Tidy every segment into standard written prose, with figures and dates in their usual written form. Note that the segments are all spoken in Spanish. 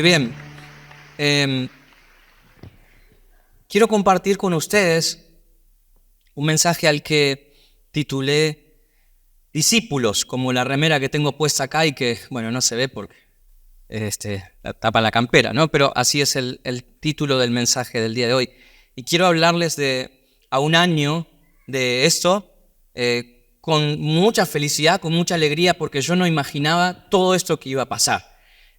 Muy bien. Quiero compartir con ustedes un mensaje al que titulé Discípulos, como la remera que tengo puesta acá y que, bueno, no se ve porque tapa la campera, ¿no? Pero así es el título del mensaje del día de hoy. Y quiero hablarles a un año de esto con mucha felicidad, con mucha alegría, porque yo no imaginaba todo esto que iba a pasar.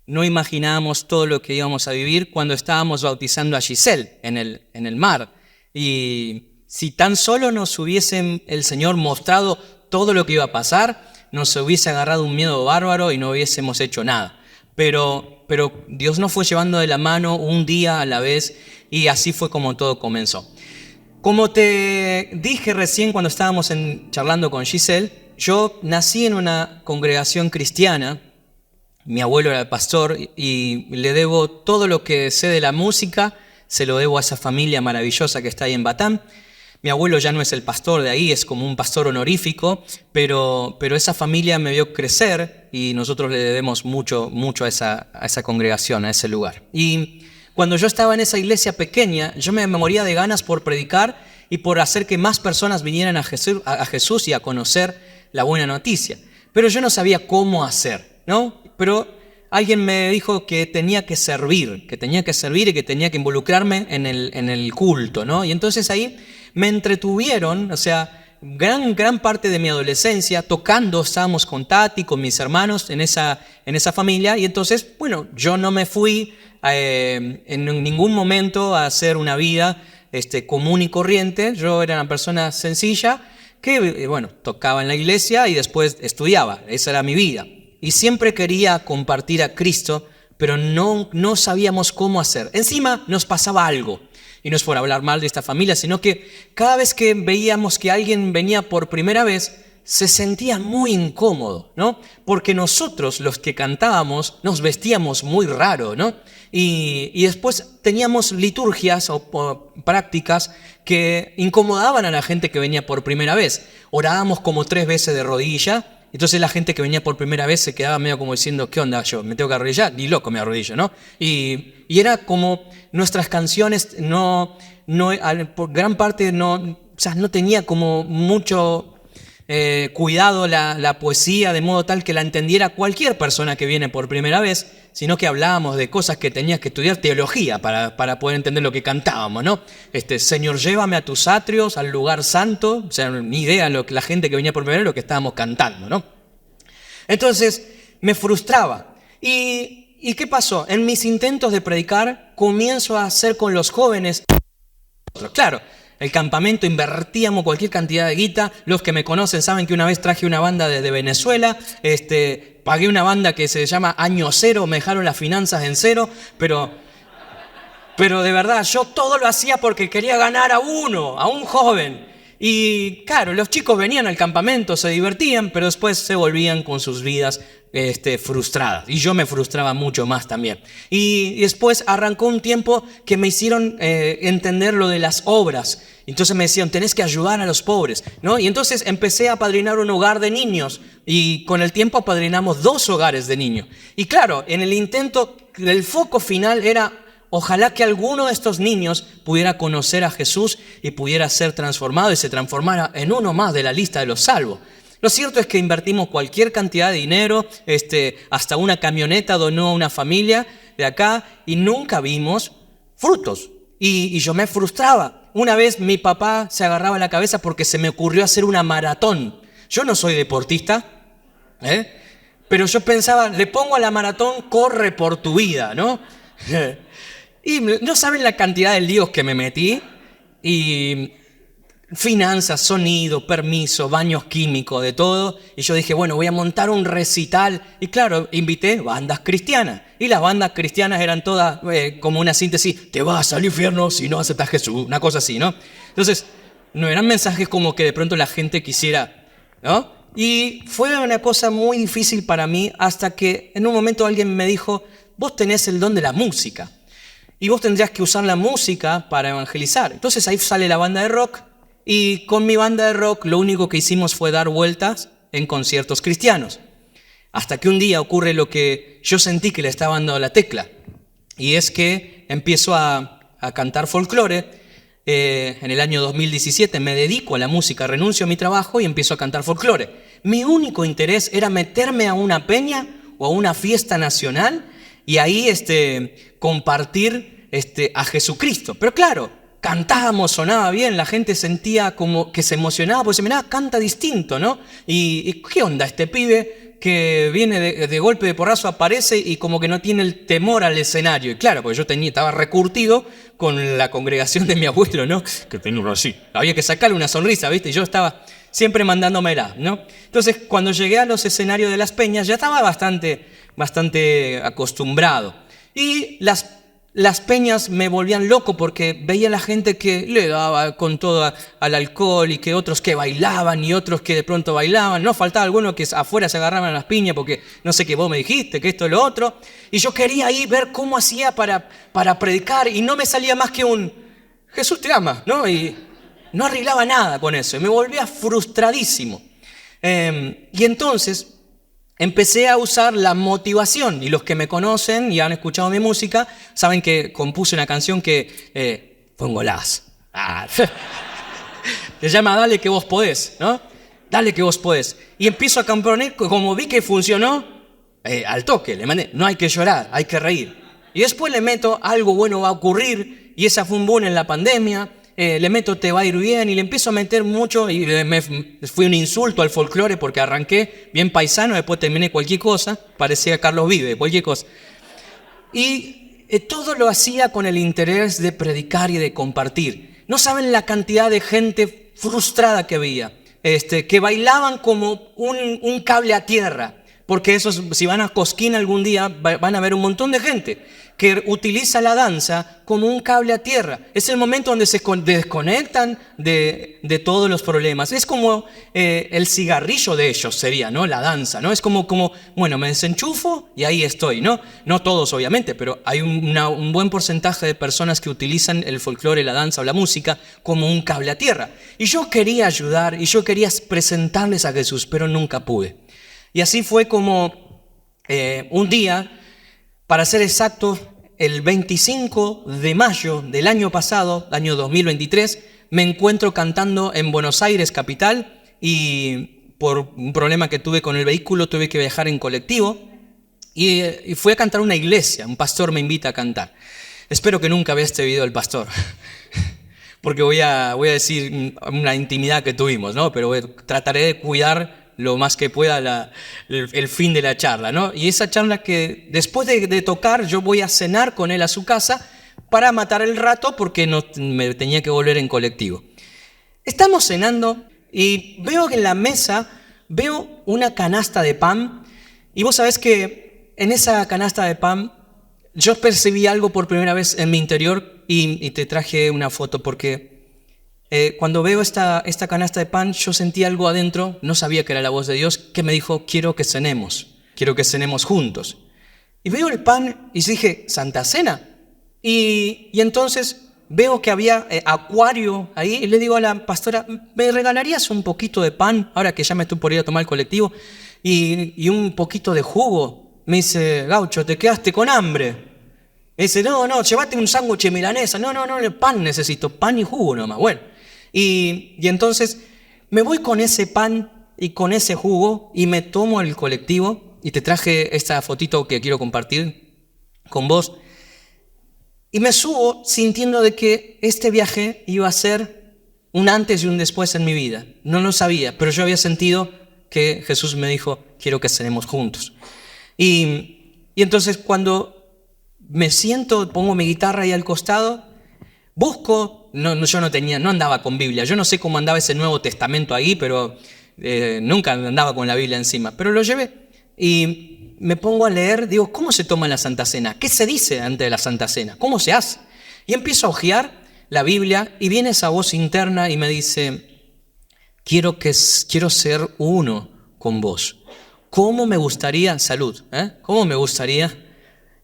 No imaginábamos todo lo que íbamos a vivir cuando estábamos bautizando a Giselle en el mar. Y si tan solo nos hubiese el Señor mostrado todo lo que iba a pasar, nos hubiese agarrado un miedo bárbaro y no hubiésemos hecho nada. Pero Dios nos fue llevando de la mano un día a la vez y así fue como todo comenzó. Como te dije recién cuando estábamos charlando con Giselle, yo nací en una congregación cristiana. Mi abuelo era el pastor y le debo todo lo que sé de la música, se lo debo a esa familia maravillosa que está ahí en Batán. Mi abuelo ya no es el pastor de ahí, es como un pastor honorífico, pero esa familia me vio crecer y nosotros le debemos mucho a esa congregación, a ese lugar. Y cuando yo estaba en esa iglesia pequeña, yo me moría de ganas por predicar y por hacer que más personas vinieran a Jesús y a conocer la buena noticia. Pero yo no sabía cómo hacer, ¿no? Pero alguien me dijo que tenía que servir y que tenía que involucrarme en el culto, ¿no? Y entonces ahí me entretuvieron, o sea, gran parte de mi adolescencia tocando. Estábamos con Tati, con mis hermanos en esa familia, y entonces, bueno, yo no me fui en ningún momento a hacer una vida común y corriente. Yo era una persona sencilla que, bueno, tocaba en la iglesia y después estudiaba. Esa era mi vida. Y siempre quería compartir a Cristo, pero no sabíamos cómo hacer. Encima nos pasaba algo. Y no es por hablar mal de esta familia, sino que cada vez que veíamos que alguien venía por primera vez, se sentía muy incómodo, ¿no? Porque nosotros, los que cantábamos, nos vestíamos muy raro, ¿no? Y después teníamos liturgias o prácticas que incomodaban a la gente que venía por primera vez. Orábamos como 3 veces de rodilla. Entonces la gente que venía por primera vez se quedaba medio como diciendo, ¿qué onda yo? ¿Me tengo que arrodillar? Ni loco me arrodillo, ¿no? Y era como nuestras canciones por gran parte no tenía como mucho cuidado la poesía, de modo tal que la entendiera cualquier persona que viene por primera vez, sino que hablábamos de cosas que tenías que estudiar teología para poder entender lo que cantábamos, ¿no? Señor, llévame a tus atrios, al lugar santo. O sea, ni idea la gente que venía por primera vez lo que estábamos cantando, ¿no? Entonces me frustraba. ¿Y qué pasó? En mis intentos de predicar comienzo a hacer con los jóvenes. Claro, el campamento invertíamos cualquier cantidad de guita. Los que me conocen saben que una vez traje una banda desde Venezuela. Pagué una banda que se llama Año Cero, me dejaron las finanzas en cero, pero de verdad, yo todo lo hacía porque quería ganar a un joven. Y claro, los chicos venían al campamento, se divertían, pero después se volvían con sus vidas frustradas. Y yo me frustraba mucho más también. Y después arrancó un tiempo que me hicieron entender lo de las obras. Entonces me decían, tenés que ayudar a los pobres, ¿no? Y entonces empecé a apadrinar un hogar de niños. Y con el tiempo apadrinamos 2 hogares de niños. Y claro, en el intento, el foco final era: ojalá que alguno de estos niños pudiera conocer a Jesús y pudiera ser transformado y se transformara en uno más de la lista de los salvos. Lo cierto es que invertimos cualquier cantidad de dinero, hasta una camioneta donó a una familia de acá y nunca vimos frutos. Y yo me frustraba. Una vez mi papá se agarraba la cabeza porque se me ocurrió hacer una maratón. Yo no soy deportista, pero yo pensaba, le pongo a la maratón, corre por tu vida, ¿no? Y no saben la cantidad de líos que me metí. Y finanzas, sonido, permiso, baños químicos, de todo. Y yo dije, bueno, voy a montar un recital. Y claro, invité bandas cristianas. Y las bandas cristianas eran todas como una síntesis: te vas al infierno si no aceptas a Jesús. Una cosa así, ¿no? Entonces, no eran mensajes como que de pronto la gente quisiera, ¿no? Y fue una cosa muy difícil para mí hasta que en un momento alguien me dijo: vos tenés el don de la música. Y vos tendrías que usar la música para evangelizar. Entonces ahí sale la banda de rock. Y con mi banda de rock lo único que hicimos fue dar vueltas en conciertos cristianos. Hasta que un día ocurre lo que yo sentí que le estaba dando la tecla. y es que empiezo a cantar folclore. En el año 2017 me dedico a la música, renuncio a mi trabajo y empiezo a cantar folclore. Mi único interés era meterme a una peña o a una fiesta nacional y ahí compartir a Jesucristo. Pero claro, cantábamos, sonaba bien, la gente sentía como que se emocionaba, porque se miraba, canta distinto, ¿no? ¿Y qué onda este pibe que viene de golpe de porrazo, aparece y como que no tiene el temor al escenario? Y claro, porque yo estaba recurtido con la congregación de mi abuelo, ¿no? Que tenía uno así. Había que sacarle una sonrisa, ¿viste? Y yo estaba siempre mandándomela, ¿no? Entonces, cuando llegué a los escenarios de las peñas, ya estaba bastante acostumbrado. Y las peñas me volvían loco porque veía a la gente que le daba con todo al alcohol y que otros que bailaban y otros que de pronto bailaban. No faltaba alguno que afuera se agarraban a las piñas porque no sé qué vos me dijiste, que esto y lo otro. Y yo quería ahí ver cómo hacía para predicar y no me salía más que un Jesús te ama, ¿no? Y no arreglaba nada con eso y me volvía frustradísimo. Y entonces empecé a usar la motivación, y los que me conocen y han escuchado mi música saben que compuse una canción que fue un golazo. Se llama Dale que vos podés, ¿no? Dale que vos podés. Y empiezo a componer, como vi que funcionó, al toque, le mandé, no hay que llorar, hay que reír. Y después le meto, algo bueno va a ocurrir, y esa fue un boom en la pandemia. Le meto te va a ir bien y le empiezo a meter mucho y fui un insulto al folclore porque arranqué bien paisano, después terminé cualquier cosa, parecía Carlos Vive, cualquier cosa. Y todo lo hacía con el interés de predicar y de compartir. No saben la cantidad de gente frustrada que había, que bailaban como un cable a tierra, porque esos, si van a Cosquín algún día, van a ver un montón de gente que utiliza la danza como un cable a tierra. Es el momento donde se desconectan de todos los problemas. Es como el cigarrillo de ellos sería, ¿no? La danza, ¿no? Es como, bueno, me desenchufo y ahí estoy, ¿no? No todos, obviamente, pero hay un buen porcentaje de personas que utilizan el folclore, la danza o la música como un cable a tierra. Y yo quería ayudar y yo quería presentarles a Jesús, pero nunca pude. Y así fue como un día, para ser exacto, el 25 de mayo del año pasado, año 2023, me encuentro cantando en Buenos Aires, capital, y por un problema que tuve con el vehículo tuve que viajar en colectivo y fui a cantar a una iglesia. Un pastor me invita a cantar. Espero que nunca vea este video el pastor, porque voy a decir una intimidad que tuvimos, ¿no? Pero trataré de cuidar lo más que pueda el fin de la charla, ¿no? Y esa charla que después de tocar yo voy a cenar con él a su casa para matar el rato porque no me tenía que volver en colectivo. Estamos cenando y veo que en la mesa veo una canasta de pan y vos sabés que en esa canasta de pan yo percibí algo por primera vez en mi interior y te traje una foto porque cuando veo esta canasta de pan, yo sentí algo adentro, no sabía que era la voz de Dios, que me dijo, quiero que cenemos juntos. Y veo el pan y dije, ¿Santa Cena? Y entonces veo que había acuario ahí y le digo a la pastora, ¿me regalarías un poquito de pan, ahora que ya me estoy por ir a tomar el colectivo, y un poquito de jugo? Me dice, Gaucho, ¿te quedaste con hambre? Me dice, no, llévate un sándwich milanesa. No, pan necesito, pan y jugo nomás. Bueno. Y entonces me voy con ese pan y con ese jugo y me tomo el colectivo y te traje esta fotito que quiero compartir con vos y me subo sintiendo de que este viaje iba a ser un antes y un después en mi vida. No lo sabía, pero yo había sentido que Jesús me dijo, quiero que cenemos juntos. Y entonces cuando me siento, pongo mi guitarra ahí al costado, busco, yo no andaba con Biblia, yo no sé cómo andaba ese Nuevo Testamento ahí, pero nunca andaba con la Biblia encima, pero lo llevé y me pongo a leer, digo, ¿cómo se toma la Santa Cena? ¿Qué se dice antes de la Santa Cena? ¿Cómo se hace? Y empiezo a hojear la Biblia y viene esa voz interna y me dice, quiero ser uno con vos. ¿Cómo me gustaría, salud, cómo me gustaría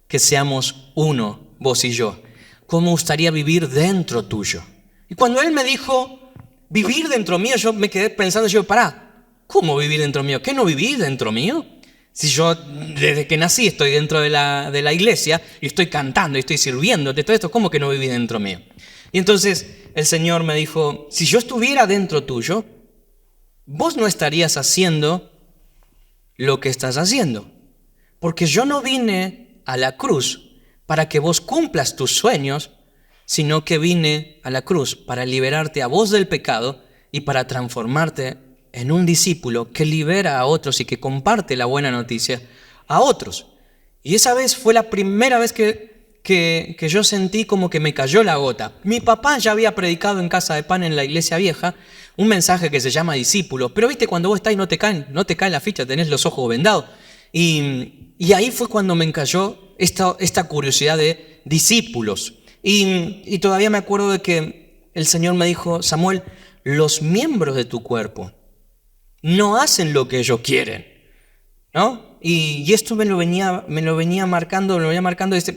que seamos uno, vos y yo? ¿Cómo me gustaría vivir dentro tuyo? Y cuando él me dijo, vivir dentro mío, yo me quedé pensando, pará, ¿cómo vivir dentro mío? ¿Qué no viví dentro mío? Si yo desde que nací estoy dentro de la iglesia y estoy cantando y estoy sirviéndote, todo esto, ¿cómo que no viví dentro mío? Y entonces el Señor me dijo, si yo estuviera dentro tuyo, vos no estarías haciendo lo que estás haciendo. Porque yo no vine a la cruz para que vos cumplas tus sueños, sino que vine a la cruz para liberarte a vos del pecado y para transformarte en un discípulo que libera a otros y que comparte la buena noticia a otros. Y esa vez fue la primera vez que yo sentí como que me cayó la gota. Mi papá ya había predicado en Casa de Pan en la iglesia vieja un mensaje que se llama discípulo, pero viste cuando vos estás y no te cae la ficha, tenés los ojos vendados. Y ahí fue cuando me encalló esta curiosidad de discípulos. Y todavía me acuerdo de que el Señor me dijo, Samuel, los miembros de tu cuerpo no hacen lo que ellos quieren, ¿no? Y esto me lo venía marcando,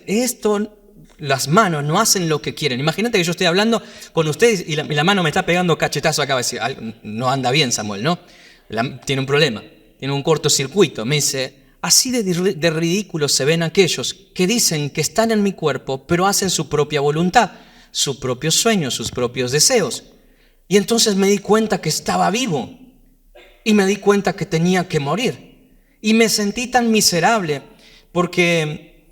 esto, las manos no hacen lo que quieren. Imagínate que yo estoy hablando con ustedes y la mano me está pegando cachetazo acá, va a decir, no anda bien Samuel, ¿no? Tiene un problema, tiene un cortocircuito. Me dice, así de ridículos se ven aquellos que dicen que están en mi cuerpo, pero hacen su propia voluntad, sus propios sueños, sus propios deseos. Y entonces me di cuenta que estaba vivo. Y me di cuenta que tenía que morir. Y me sentí tan miserable porque,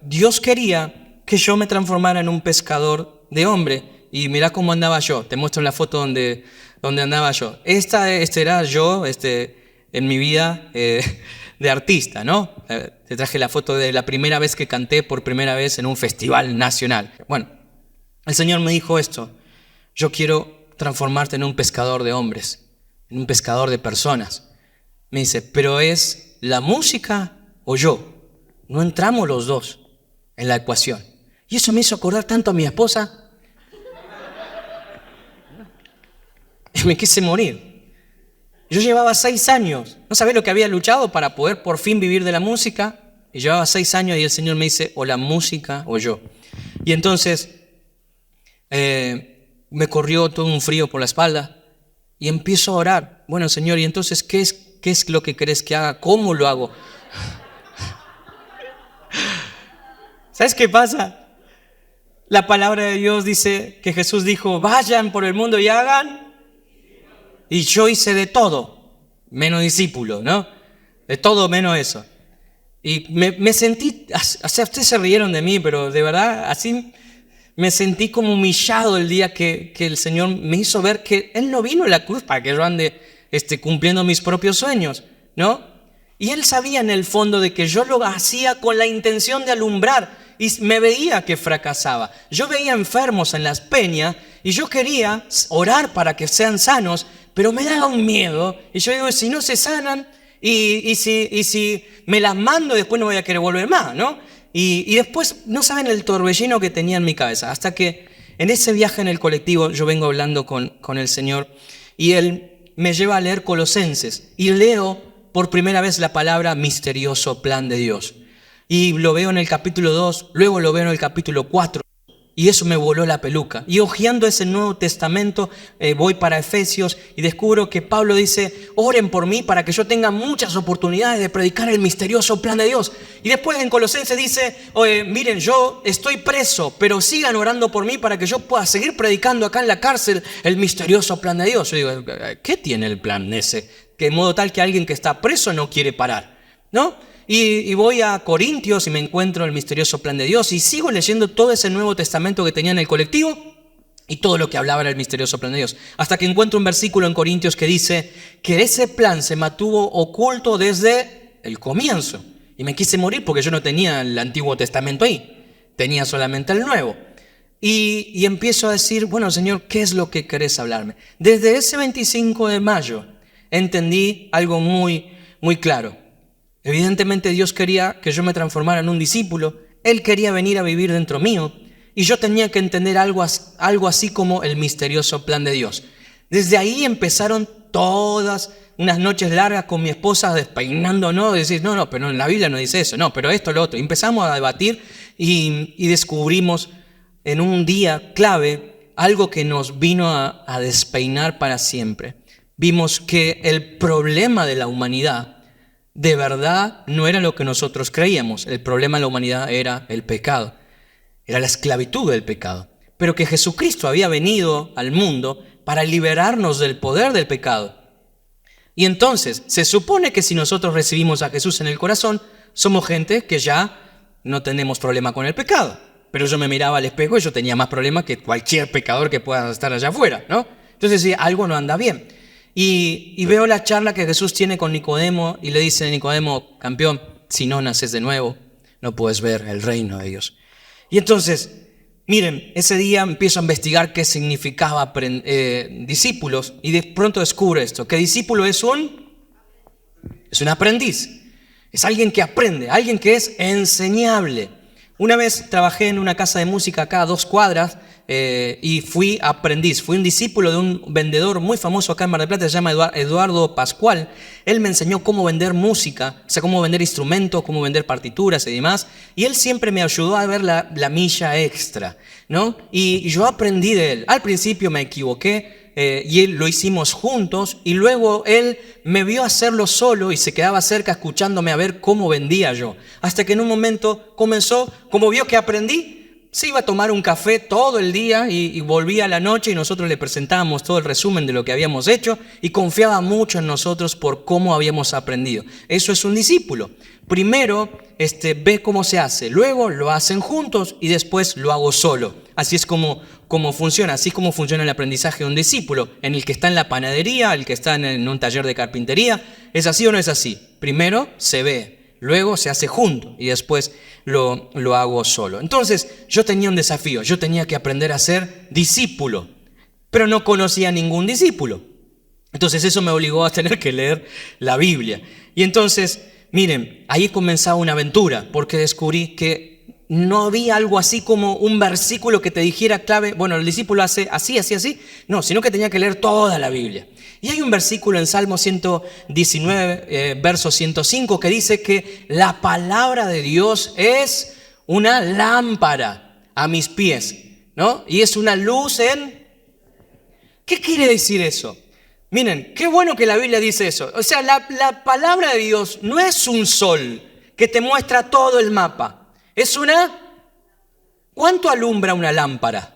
Dios quería que yo me transformara en un pescador de hombre. Y mirá cómo andaba yo. Te muestro la foto donde andaba yo. Este era yo en mi vida de artista, ¿no? Te traje la foto de la primera vez que canté por primera vez en un festival nacional. Bueno, el Señor me dijo esto. Yo quiero transformarte en un pescador de hombres, en un pescador de personas. Me dice, ¿pero es la música o yo? No entramos los dos en la ecuación. Y eso me hizo acordar tanto a mi esposa. Y me quise morir. Yo llevaba 6 años. ¿No sabés lo que había luchado para poder por fin vivir de la música? Y llevaba 6 años y el Señor me dice, o la música o yo. Y entonces me corrió todo un frío por la espalda. Y empiezo a orar. Bueno, Señor, ¿y entonces qué es lo que querés que haga? ¿Cómo lo hago? ¿Sabes qué pasa? La palabra de Dios dice que Jesús dijo, vayan por el mundo y hagan. Y yo hice de todo, menos discípulo, ¿no? De todo menos eso. Y me sentí, o sea, ustedes se rieron de mí, pero de verdad, así me sentí como humillado el día que el Señor me hizo ver que Él no vino a la cruz para que yo ande cumpliendo mis propios sueños, ¿no? Y Él sabía en el fondo de que yo lo hacía con la intención de alumbrar y me veía que fracasaba. Yo veía enfermos en las peñas y yo quería orar para que sean sanos, pero me daba un miedo. Y yo digo, si no se sanan y si me las mando después no voy a querer volver más, ¿no? Y después no saben el torbellino que tenía en mi cabeza, hasta que en ese viaje en el colectivo yo vengo hablando con el Señor y Él me lleva a leer Colosenses y leo por primera vez la palabra misterioso plan de Dios. Y lo veo en el capítulo 2, luego lo veo en el capítulo 4 y eso me voló la peluca. Y hojeando ese Nuevo Testamento voy para Efesios y descubro que Pablo dice, oren por mí para que yo tenga muchas oportunidades de predicar el misterioso plan de Dios. Y después en Colosenses dice, oye, miren, yo estoy preso, pero sigan orando por mí para que yo pueda seguir predicando acá en la cárcel el misterioso plan de Dios. Yo digo, ¿qué tiene el plan ese? Que de modo tal que alguien que está preso no quiere parar, ¿no? Y voy a Corintios y me encuentro el misterioso plan de Dios y sigo leyendo todo ese Nuevo Testamento que tenía en el colectivo y todo lo que hablaba era el misterioso plan de Dios. Hasta que encuentro un versículo en Corintios que dice que ese plan se mantuvo oculto desde el comienzo. Y me quise morir porque yo no tenía el Antiguo Testamento ahí, tenía solamente el Nuevo. Y empiezo a decir, bueno, Señor, ¿qué es lo que querés hablarme? Desde ese 25 de mayo entendí algo muy, muy claro. Evidentemente Dios quería que yo me transformara en un discípulo. Él quería venir a vivir dentro mío y yo tenía que entender algo así como el misterioso plan de Dios. Desde ahí empezaron todas unas noches largas con mi esposa despeinándonos, decir, no, pero en la Biblia no dice eso, no, pero esto, lo otro. Y empezamos a debatir y descubrimos en un día clave algo que nos vino a despeinar para siempre. Vimos que el problema de la humanidad de verdad no era lo que nosotros creíamos. El problema de la humanidad era el pecado, era la esclavitud del pecado. Pero que Jesucristo había venido al mundo para liberarnos del poder del pecado. Y entonces, se supone que si nosotros recibimos a Jesús en el corazón, somos gente que ya no tenemos problema con el pecado. Pero yo me miraba al espejo y yo tenía más problemas que cualquier pecador que pueda estar allá afuera, ¿no? Entonces, sí, algo no anda bien. Y veo la charla que Jesús tiene con Nicodemo y le dice a Nicodemo, campeón, si no naces de nuevo, no puedes ver el reino de Dios. Y entonces, miren, ese día empiezo a investigar qué significaba discípulos y de pronto descubro esto, que discípulo es un aprendiz, es alguien que aprende, alguien que es enseñable. Una vez trabajé en una casa de música acá a 2 cuadras y fui aprendiz, fui un discípulo de un vendedor muy famoso acá en Mar del Plata, se llama Eduardo Pascual. Él me enseñó cómo vender música, o sea, cómo vender instrumentos, cómo vender partituras y demás. Y él siempre me ayudó a ver la milla extra, ¿no? Y yo aprendí de él. Al principio me equivoqué. Y él lo hicimos juntos y luego él me vio hacerlo solo y se quedaba cerca escuchándome a ver cómo vendía yo. Hasta que en un momento comenzó, como vio que aprendí, se iba a tomar un café todo el día y volvía a la noche y nosotros le presentábamos todo el resumen de lo que habíamos hecho y confiaba mucho en nosotros por cómo habíamos aprendido. Eso es un discípulo. Primero ve cómo se hace, luego lo hacen juntos y después lo hago solo. Así es como funciona, así es como funciona el aprendizaje de un discípulo, en el que está en la panadería, el que está en un taller de carpintería. ¿Es así o no es así? Primero se ve, luego se hace junto y después lo hago solo. Entonces yo tenía un desafío, yo tenía que aprender a ser discípulo, pero no conocía ningún discípulo. Entonces eso me obligó a tener que leer la Biblia. Y entonces, miren, ahí comenzaba una aventura, porque descubrí que no había algo así como un versículo que te dijera clave, bueno, el discípulo hace así, así, así. No, sino que tenía que leer toda la Biblia. Y hay un versículo en Salmo 119, verso 105, que dice que la palabra de Dios es una lámpara a mis pies, ¿no? Y es una luz en... ¿Qué quiere decir eso? Miren, qué bueno que la Biblia dice eso. O sea, la palabra de Dios no es un sol que te muestra todo el mapa. Es una... ¿Cuánto alumbra una lámpara?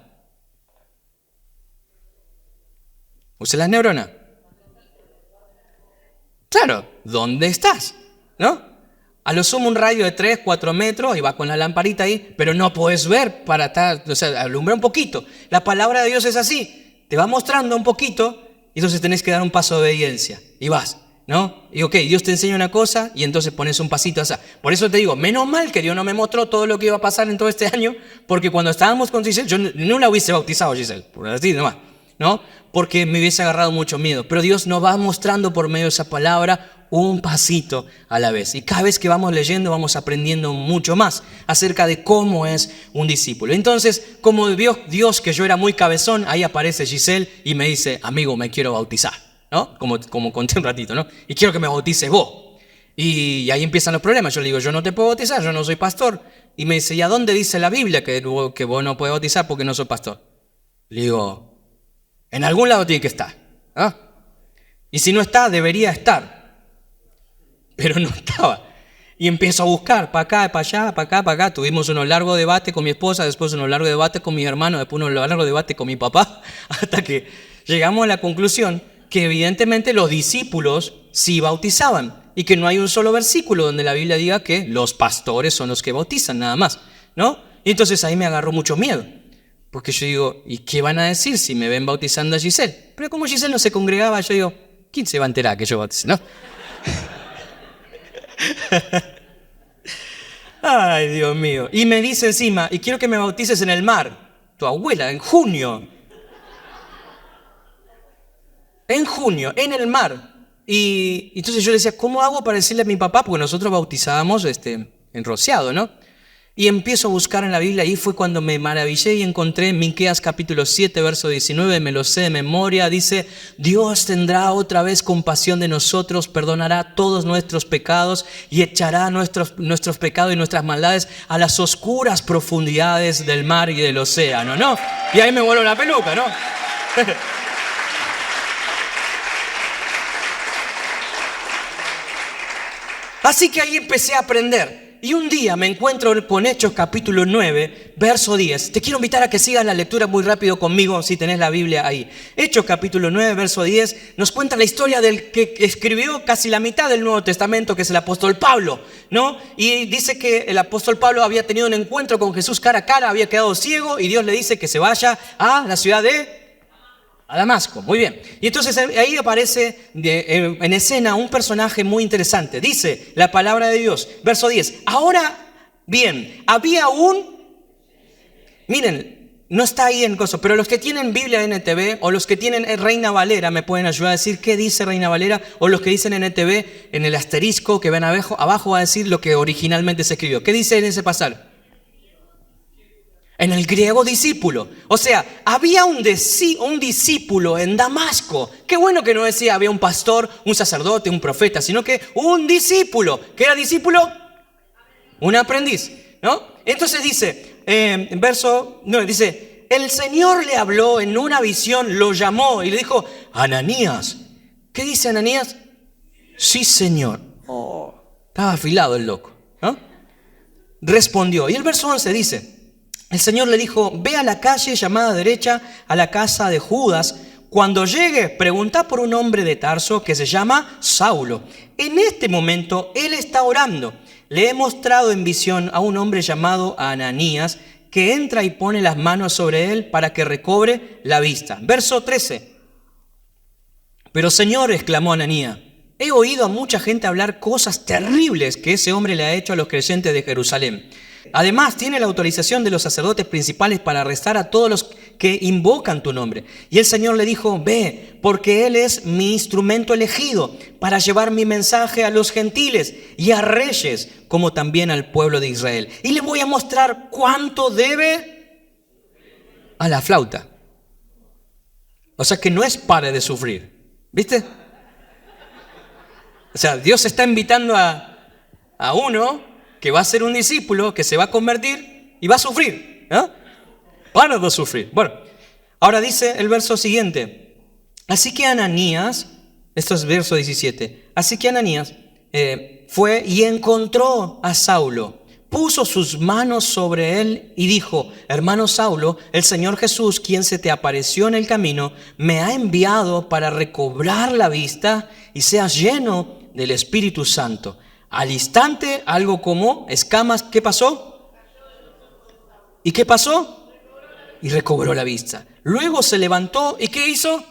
¿Usa las neuronas? Claro, ¿dónde estás? ¿No? A lo sumo un radio de 3, 4 metros y va con la lamparita ahí, pero no puedes ver para estar, o sea, alumbra un poquito. La palabra de Dios es así, te va mostrando un poquito y entonces tenés que dar un paso de obediencia y vas. ¿No? Y ok, Dios te enseña una cosa y entonces pones un pasito así. Por eso te digo, menos mal que Dios no me mostró todo lo que iba a pasar en todo este año, porque cuando estábamos con Giselle, yo no la hubiese bautizado, Giselle, por así nomás, ¿no? Porque me hubiese agarrado mucho miedo. Pero Dios nos va mostrando por medio de esa palabra un pasito a la vez. Y cada vez que vamos leyendo, vamos aprendiendo mucho más acerca de cómo es un discípulo. Entonces, como vio Dios que yo era muy cabezón, ahí aparece Giselle y me dice, amigo, me quiero bautizar. ¿No? Como conté un ratito, ¿no? Y quiero que me bautices vos. Y ahí empiezan los problemas. Yo le digo, yo no te puedo bautizar, yo no soy pastor. Y me dice, ¿y a dónde dice la Biblia que vos no puedes bautizar porque no sos pastor? Le digo, en algún lado tiene que estar. ¿Ah? Y si no está, debería estar. Pero no estaba. Y empiezo a buscar, para acá, para allá, para acá, para acá. Tuvimos unos largos debates con mi esposa, después unos largos debates con mi hermano, después unos largos debates con mi papá, hasta que llegamos a la conclusión que evidentemente los discípulos sí bautizaban y que no hay un solo versículo donde la Biblia diga que los pastores son los que bautizan, nada más, ¿no? Y entonces ahí me agarró mucho miedo, porque yo digo, ¿y qué van a decir si me ven bautizando a Giselle? Pero como Giselle no se congregaba, yo digo, ¿quién se va a enterar que yo bautice, no? Ay, Dios mío. Y me dice encima, y quiero que me bautices en el mar, tu abuela, en junio. En junio, en el mar. Y entonces yo le decía, ¿cómo hago para decirle a mi papá? Porque nosotros bautizábamos en rociado, ¿no? Y empiezo a buscar en la Biblia, y fue cuando me maravillé y encontré Miqueas capítulo 7, verso 19, me lo sé de memoria, dice, Dios tendrá otra vez compasión de nosotros, perdonará todos nuestros pecados y echará nuestros pecados y nuestras maldades a las oscuras profundidades del mar y del océano, ¿no? Y ahí me vuelvo la peluca, ¿no? Así que ahí empecé a aprender. Y un día me encuentro con Hechos capítulo 9, verso 10. Te quiero invitar a que sigas la lectura muy rápido conmigo si tenés la Biblia ahí. Hechos capítulo 9, verso 10 nos cuenta la historia del que escribió casi la mitad del Nuevo Testamento, que es el apóstol Pablo, ¿no? Y dice que el apóstol Pablo había tenido un encuentro con Jesús cara a cara, había quedado ciego y Dios le dice que se vaya a la ciudad de Damasco. Muy bien. Y entonces ahí aparece en escena un personaje muy interesante. Dice la palabra de Dios, verso 10. Ahora bien, había miren, no está ahí en coso, pero los que tienen Biblia NTV o los que tienen Reina Valera me pueden ayudar a decir qué dice Reina Valera, o los que dicen NTV en el asterisco que ven abajo va a decir lo que originalmente se escribió. ¿Qué dice en ese pasaje? En el griego, discípulo. O sea, había un discípulo en Damasco. Qué bueno que no decía había un pastor, un sacerdote, un profeta, sino que un discípulo. ¿Qué era discípulo? Un aprendiz, ¿no? Entonces dice, verso 9, dice, el Señor le habló en una visión, lo llamó y le dijo, Ananías. ¿Qué dice Ananías? Sí, Señor. Oh, estaba afilado el loco, ¿no? Respondió. Y el verso 11 dice, el Señor le dijo, ve a la calle llamada derecha, a la casa de Judas. Cuando llegue, pregunta por un hombre de Tarso que se llama Saulo. En este momento, él está orando. Le he mostrado en visión a un hombre llamado Ananías, que entra y pone las manos sobre él para que recobre la vista. Verso 13. Pero Señor, exclamó Ananías, he oído a mucha gente hablar cosas terribles que ese hombre le ha hecho a los creyentes de Jerusalén. Además, tiene la autorización de los sacerdotes principales para arrestar a todos los que invocan tu nombre. Y el Señor le dijo, ve, porque Él es mi instrumento elegido para llevar mi mensaje a los gentiles y a reyes, como también al pueblo de Israel. Y le voy a mostrar cuánto debe a la flauta. O sea que no es pare de sufrir. ¿Viste? O sea, Dios está invitando a uno que va a ser un discípulo, que se va a convertir y va a sufrir, ¿no? Para de sufrir. Bueno, ahora dice el verso siguiente. Así que Ananías, esto es verso 17, así que Ananías fue y encontró a Saulo, puso sus manos sobre él y dijo, hermano Saulo, el Señor Jesús, quien se te apareció en el camino, me ha enviado para recobrar la vista y seas lleno del Espíritu Santo. Al instante, algo como escamas, ¿qué pasó? ¿Y qué pasó? Y recobró la vista. Luego se levantó, ¿y qué hizo?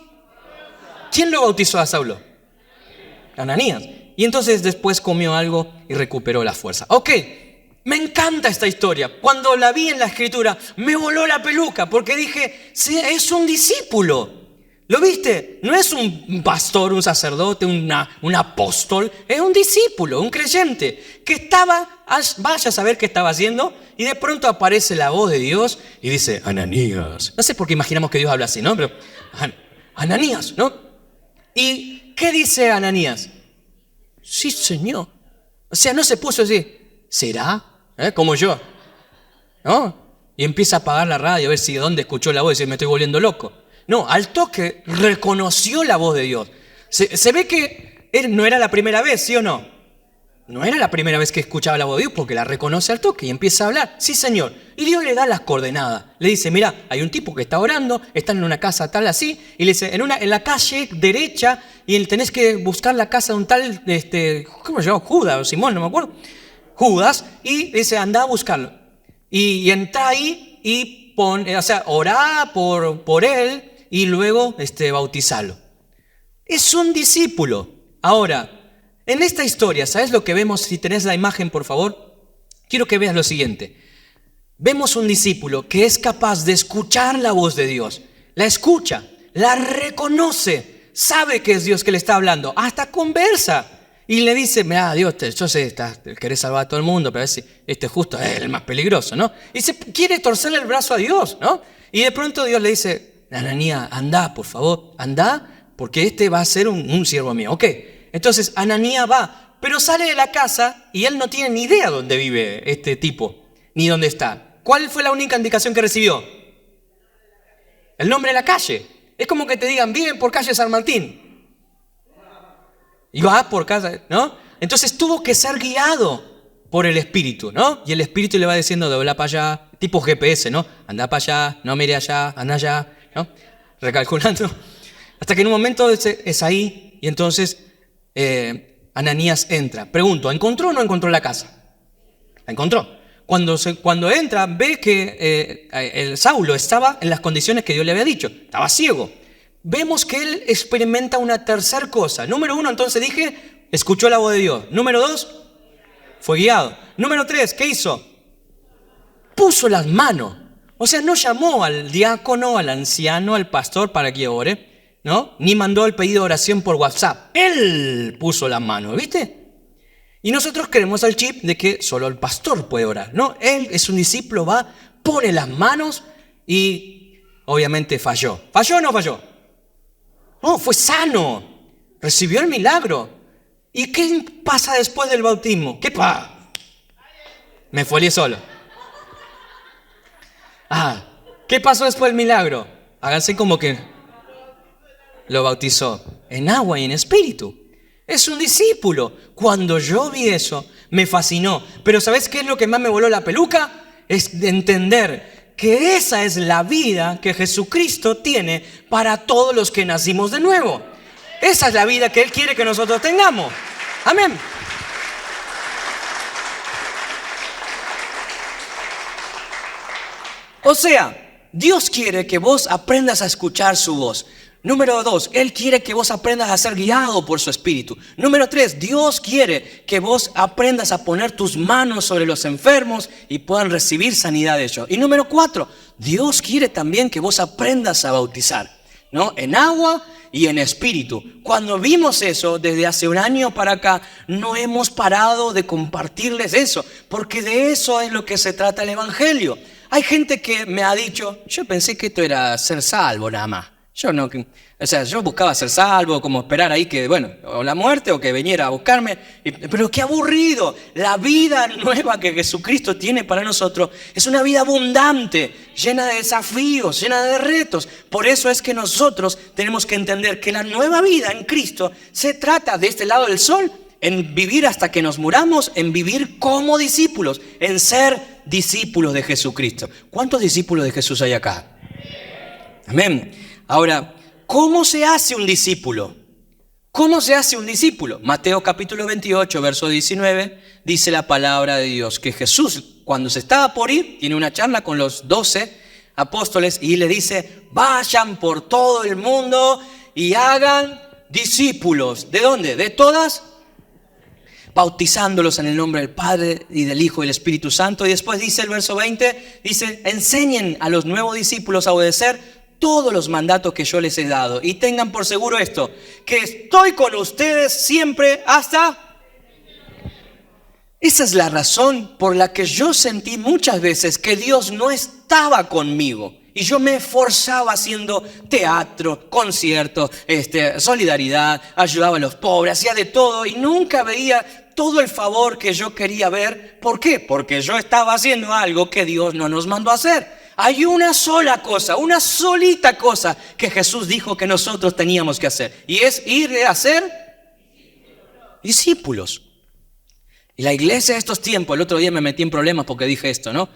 ¿Quién lo bautizó a Saulo? Ananías. Y entonces después comió algo y recuperó la fuerza. Ok, me encanta esta historia. Cuando la vi en la escritura, me voló la peluca porque dije, sí, es un discípulo. ¿Lo viste? No es un pastor, un sacerdote, un apóstol, es un discípulo, un creyente que vaya a saber qué estaba haciendo y de pronto aparece la voz de Dios y dice, Ananías. No sé por qué imaginamos que Dios habla así, ¿no? Pero Ananías, ¿no? ¿Y qué dice Ananías? Sí, Señor. O sea, no se puso así, ¿será? Como yo, ¿no? Y empieza a apagar la radio a ver si dónde escuchó la voz y dice, me estoy volviendo loco. No, al toque reconoció la voz de Dios. Se ve que no era la primera vez, ¿sí o no? No era la primera vez que escuchaba la voz de Dios porque la reconoce al toque y empieza a hablar. Sí, Señor. Y Dios le da las coordenadas. Le dice, mira, hay un tipo que está orando, está en una casa tal así, y le dice, en la calle derecha, y tenés que buscar la casa de un tal, ¿cómo se llama? Judas o Simón, no me acuerdo. Judas, y dice, anda a buscarlo. Y entra ahí y orá por él, y luego bautizarlo. Es un discípulo. Ahora, en esta historia, ¿sabes lo que vemos? Si tenés la imagen, por favor, quiero que veas lo siguiente. Vemos un discípulo que es capaz de escuchar la voz de Dios. La escucha, la reconoce, sabe que es Dios que le está hablando, hasta conversa. Y le dice, mira, Dios, yo sé, querés salvar a todo el mundo, pero este justo es el más peligroso, ¿no? Y se quiere torcerle el brazo a Dios, ¿no? Y de pronto Dios le dice, Ananías, anda, por favor, anda, porque va a ser un siervo mío. Ok, entonces Ananías va, pero sale de la casa y él no tiene ni idea dónde vive este tipo, ni dónde está. ¿Cuál fue la única indicación que recibió? El nombre de la calle. Es como que te digan, viven por calle San Martín. Y va por casa, ¿no? Entonces tuvo que ser guiado por el Espíritu, ¿no? Y el Espíritu le va diciendo, dobla para allá, tipo GPS, ¿no? Anda para allá, no mire allá, anda allá, ¿no? Recalculando. Hasta que en un momento es ahí y entonces Ananías entra. Pregunto, ¿encontró o no encontró la casa? La encontró. Cuando entra, ve que el Saulo estaba en las condiciones que Dios le había dicho. Estaba ciego. Vemos que él experimenta una tercera cosa. Número 1, entonces dije, escuchó la voz de Dios. Número 2, fue guiado. Número 3, ¿qué hizo? Puso las manos. O sea, no llamó al diácono, al anciano, al pastor para que ore, ¿no? Ni mandó el pedido de oración por WhatsApp. Él puso las manos, ¿viste? Y nosotros creemos al chip de que solo el pastor puede orar, ¿no? Él es un discípulo, va, pone las manos y obviamente falló. ¿Falló o no falló? No, fue sano. Recibió el milagro. ¿Y qué pasa después del bautismo? ¿Qué pasa? Me folié solo. ¿Qué pasó después del milagro? Háganse como que lo bautizó en agua y en espíritu. Es un discípulo. Cuando yo vi eso, me fascinó. Pero ¿sabes qué es lo que más me voló la peluca? Es de entender que esa es la vida que Jesucristo tiene para todos los que nacimos de nuevo. Esa es la vida que Él quiere que nosotros tengamos. Amén. O sea, Dios quiere que vos aprendas a escuchar su voz. Número 2, Él quiere que vos aprendas a ser guiado por su Espíritu. Número 3, Dios quiere que vos aprendas a poner tus manos sobre los enfermos y puedan recibir sanidad de ellos. Y número 4, Dios quiere también que vos aprendas a bautizar, ¿no? En agua y en espíritu. Cuando vimos eso, desde hace un año para acá, no hemos parado de compartirles eso, porque de eso es lo que se trata el Evangelio. Hay gente que me ha dicho, yo pensé que esto era ser salvo nada más. Yo buscaba ser salvo, como esperar ahí que, o la muerte o que viniera a buscarme. Pero qué aburrido. La vida nueva que Jesucristo tiene para nosotros es una vida abundante, llena de desafíos, llena de retos. Por eso es que nosotros tenemos que entender que la nueva vida en Cristo se trata de este lado del sol, en vivir hasta que nos muramos, en vivir como discípulos, en ser discípulos de Jesucristo. ¿Cuántos discípulos de Jesús hay acá? Amén. Ahora, ¿cómo se hace un discípulo? ¿Cómo se hace un discípulo? Mateo capítulo 28, verso 19, dice la palabra de Dios que Jesús, cuando se estaba por ir, tiene una charla con los 12 apóstoles y le dice, vayan por todo el mundo y hagan discípulos. ¿De dónde? De todas, bautizándolos en el nombre del Padre y del Hijo y del Espíritu Santo. Y después dice el verso 20, dice, enseñen a los nuevos discípulos a obedecer todos los mandatos que yo les he dado. Y tengan por seguro esto, que estoy con ustedes siempre hasta... Esa es la razón por la que yo sentí muchas veces que Dios no estaba conmigo. Y yo me esforzaba haciendo teatro, conciertos, solidaridad, ayudaba a los pobres, hacía de todo y nunca veía todo el favor que yo quería ver. ¿Por qué? Porque yo estaba haciendo algo que Dios no nos mandó a hacer. Hay una sola cosa, una solita cosa que Jesús dijo que nosotros teníamos que hacer. Y es ir a ser discípulos. Y la iglesia de estos tiempos, el otro día me metí en problemas porque dije esto, ¿no?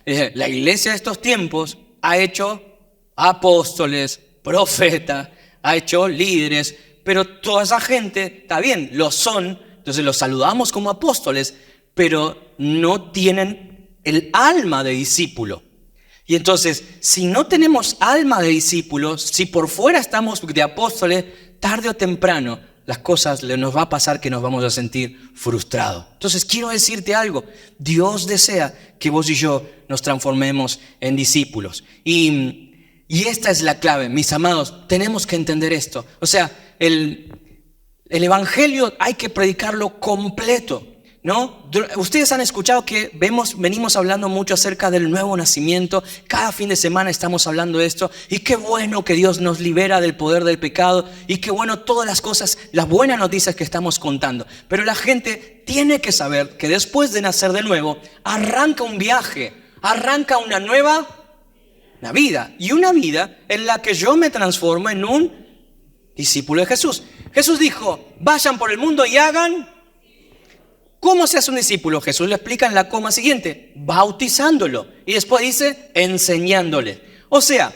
La iglesia de estos tiempos ha hecho apóstoles, profetas, ha hecho líderes, pero toda esa gente, está bien, lo son, entonces los saludamos como apóstoles, pero no tienen el alma de discípulo. Y entonces, si no tenemos alma de discípulos, si por fuera estamos de apóstoles, tarde o temprano las cosas nos va a pasar que nos vamos a sentir frustrados. Entonces quiero decirte algo, Dios desea que vos y yo nos transformemos en discípulos. Y esta es la clave, mis amados, tenemos que entender esto. O sea, el evangelio hay que predicarlo completo, ¿no? Ustedes han escuchado que venimos hablando mucho acerca del nuevo nacimiento. Cada fin de semana estamos hablando de esto. Y qué bueno que Dios nos libera del poder del pecado. Y qué bueno todas las cosas, las buenas noticias que estamos contando. Pero la gente tiene que saber que después de nacer de nuevo, arranca un viaje, arranca una vida. Y una vida en la que yo me transformo en un discípulo de Jesús. Jesús dijo, vayan por el mundo y hagan... ¿Cómo se hace un discípulo? Jesús lo explica en la coma siguiente, bautizándolo. Y después dice, enseñándole. O sea,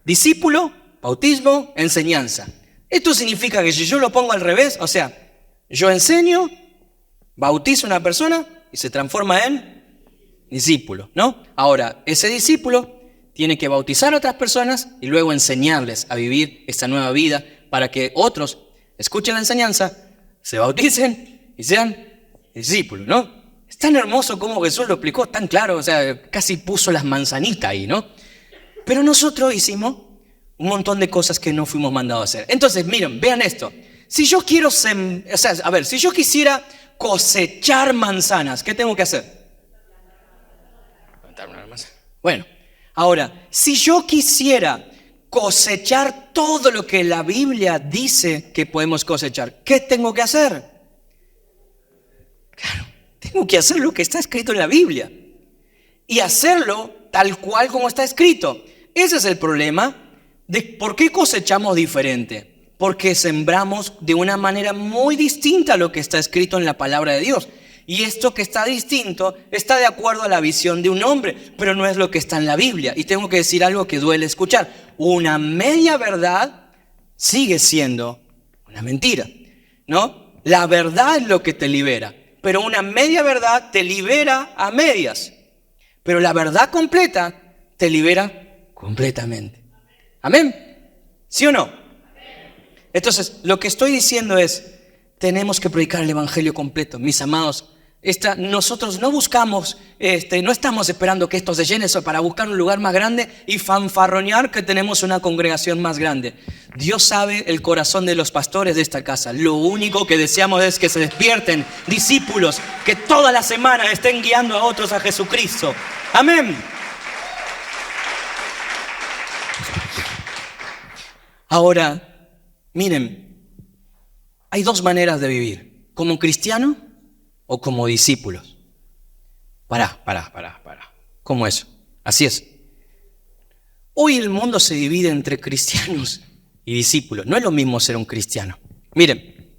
discípulo, bautismo, enseñanza. Esto significa que si yo lo pongo al revés, o sea, yo enseño, bautizo a una persona y se transforma en discípulo, ¿no? Ahora, ese discípulo tiene que bautizar a otras personas y luego enseñarles a vivir esta nueva vida para que otros escuchen la enseñanza, se bauticen y sean discípulos, ¿no? Es tan hermoso como Jesús lo explicó, tan claro, o sea, casi puso las manzanitas ahí, ¿no? Pero nosotros hicimos un montón de cosas que no fuimos mandados a hacer. Entonces, miren, vean esto. Si yo quiero, si yo quisiera cosechar manzanas, ¿qué tengo que hacer? Bueno, ahora, si yo quisiera cosechar todo lo que la Biblia dice que podemos cosechar, ¿qué tengo que hacer? Claro, tengo que hacer lo que está escrito en la Biblia y hacerlo tal cual como está escrito. Ese es el problema de por qué cosechamos diferente. Porque sembramos de una manera muy distinta a lo que está escrito en la palabra de Dios. Y esto que está distinto está de acuerdo a la visión de un hombre, pero no es lo que está en la Biblia. Y tengo que decir algo que duele escuchar. Una media verdad sigue siendo una mentira, ¿no? La verdad es lo que te libera, pero una media verdad te libera a medias. Pero la verdad completa te libera completamente. ¿Amén? ¿Sí o no? Entonces, lo que estoy diciendo es, tenemos que predicar el evangelio completo, mis amados. Nosotros no buscamos, no estamos esperando que esto se llene para buscar un lugar más grande y fanfarronear que tenemos una congregación más grande. Dios sabe el corazón de los pastores de esta casa. Lo único que deseamos es que se despierten discípulos que toda la semana estén guiando a otros a Jesucristo. Amén. Ahora, miren, hay dos maneras de vivir, como cristiano o como discípulos. Pará. ¿Cómo es? Así es. Hoy el mundo se divide entre cristianos y discípulos. No es lo mismo ser un cristiano. Miren,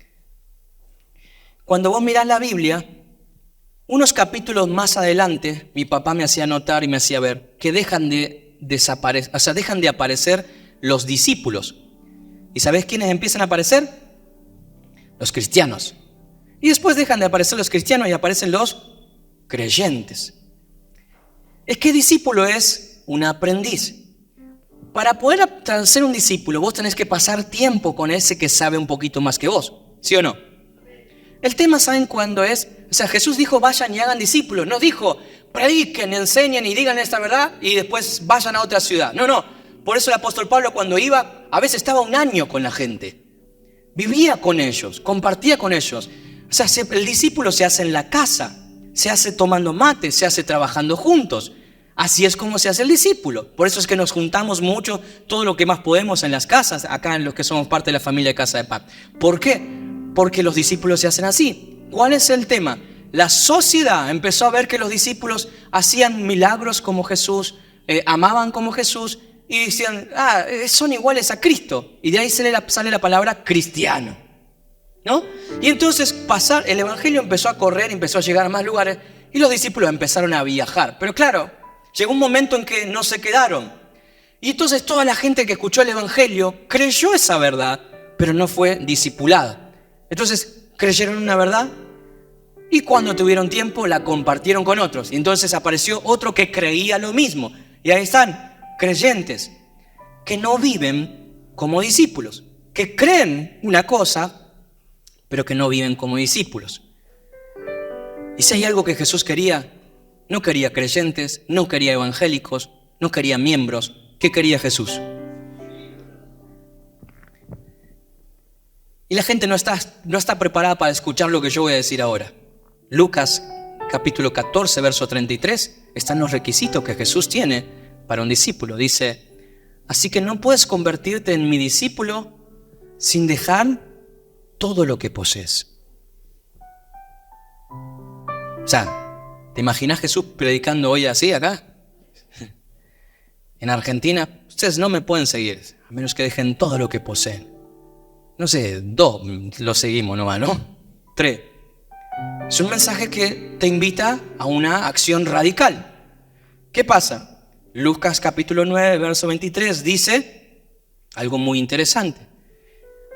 cuando vos mirás la Biblia, unos capítulos más adelante, mi papá me hacía notar y me hacía ver que dejan de aparecer los discípulos. ¿Y sabés quiénes empiezan a aparecer? Los cristianos. Y después dejan de aparecer los cristianos y aparecen los creyentes. Es que discípulo es un aprendiz. Para poder ser un discípulo, vos tenés que pasar tiempo con ese que sabe un poquito más que vos. ¿Sí o no? El tema, ¿saben cuándo es? O sea, Jesús dijo, vayan y hagan discípulos. No dijo, prediquen, enseñen y digan esta verdad y después vayan a otra ciudad. No. Por eso el apóstol Pablo cuando iba, a veces estaba un año con la gente. Vivía con ellos, compartía con ellos. O sea, el discípulo se hace en la casa, se hace tomando mate, se hace trabajando juntos. Así es como se hace el discípulo. Por eso es que nos juntamos mucho, todo lo que más podemos en las casas, acá en los que somos parte de la familia de Casa de Paz. ¿Por qué? Porque los discípulos se hacen así. ¿Cuál es el tema? La sociedad empezó a ver que los discípulos hacían milagros como Jesús, amaban como Jesús y decían, son iguales a Cristo. Y de ahí sale la palabra cristiano, ¿no? Y entonces el evangelio empezó a correr, empezó a llegar a más lugares y los discípulos empezaron a viajar. Pero claro, llegó un momento en que no se quedaron. Y entonces toda la gente que escuchó el evangelio creyó esa verdad, pero no fue discipulada. Entonces creyeron una verdad y cuando tuvieron tiempo la compartieron con otros. Y entonces apareció otro que creía lo mismo. Y ahí están, creyentes que no viven como discípulos, que creen una cosa, pero que no viven como discípulos. Y si hay algo que Jesús quería, no quería creyentes, no quería evangélicos, no quería miembros. ¿Qué quería Jesús? Y la gente no está preparada para escuchar lo que yo voy a decir ahora. Lucas capítulo 14, verso 33, están los requisitos que Jesús tiene para un discípulo. Dice, así que no puedes convertirte en mi discípulo sin dejar todo lo que posees. O sea, ¿te imaginas Jesús predicando hoy así acá? En Argentina, ustedes no me pueden seguir, a menos que dejen todo lo que poseen. No sé, 2 lo seguimos nomás, ¿no? 3. Es un mensaje que te invita a una acción radical. ¿Qué pasa? Lucas capítulo 9, verso 23 dice algo muy interesante.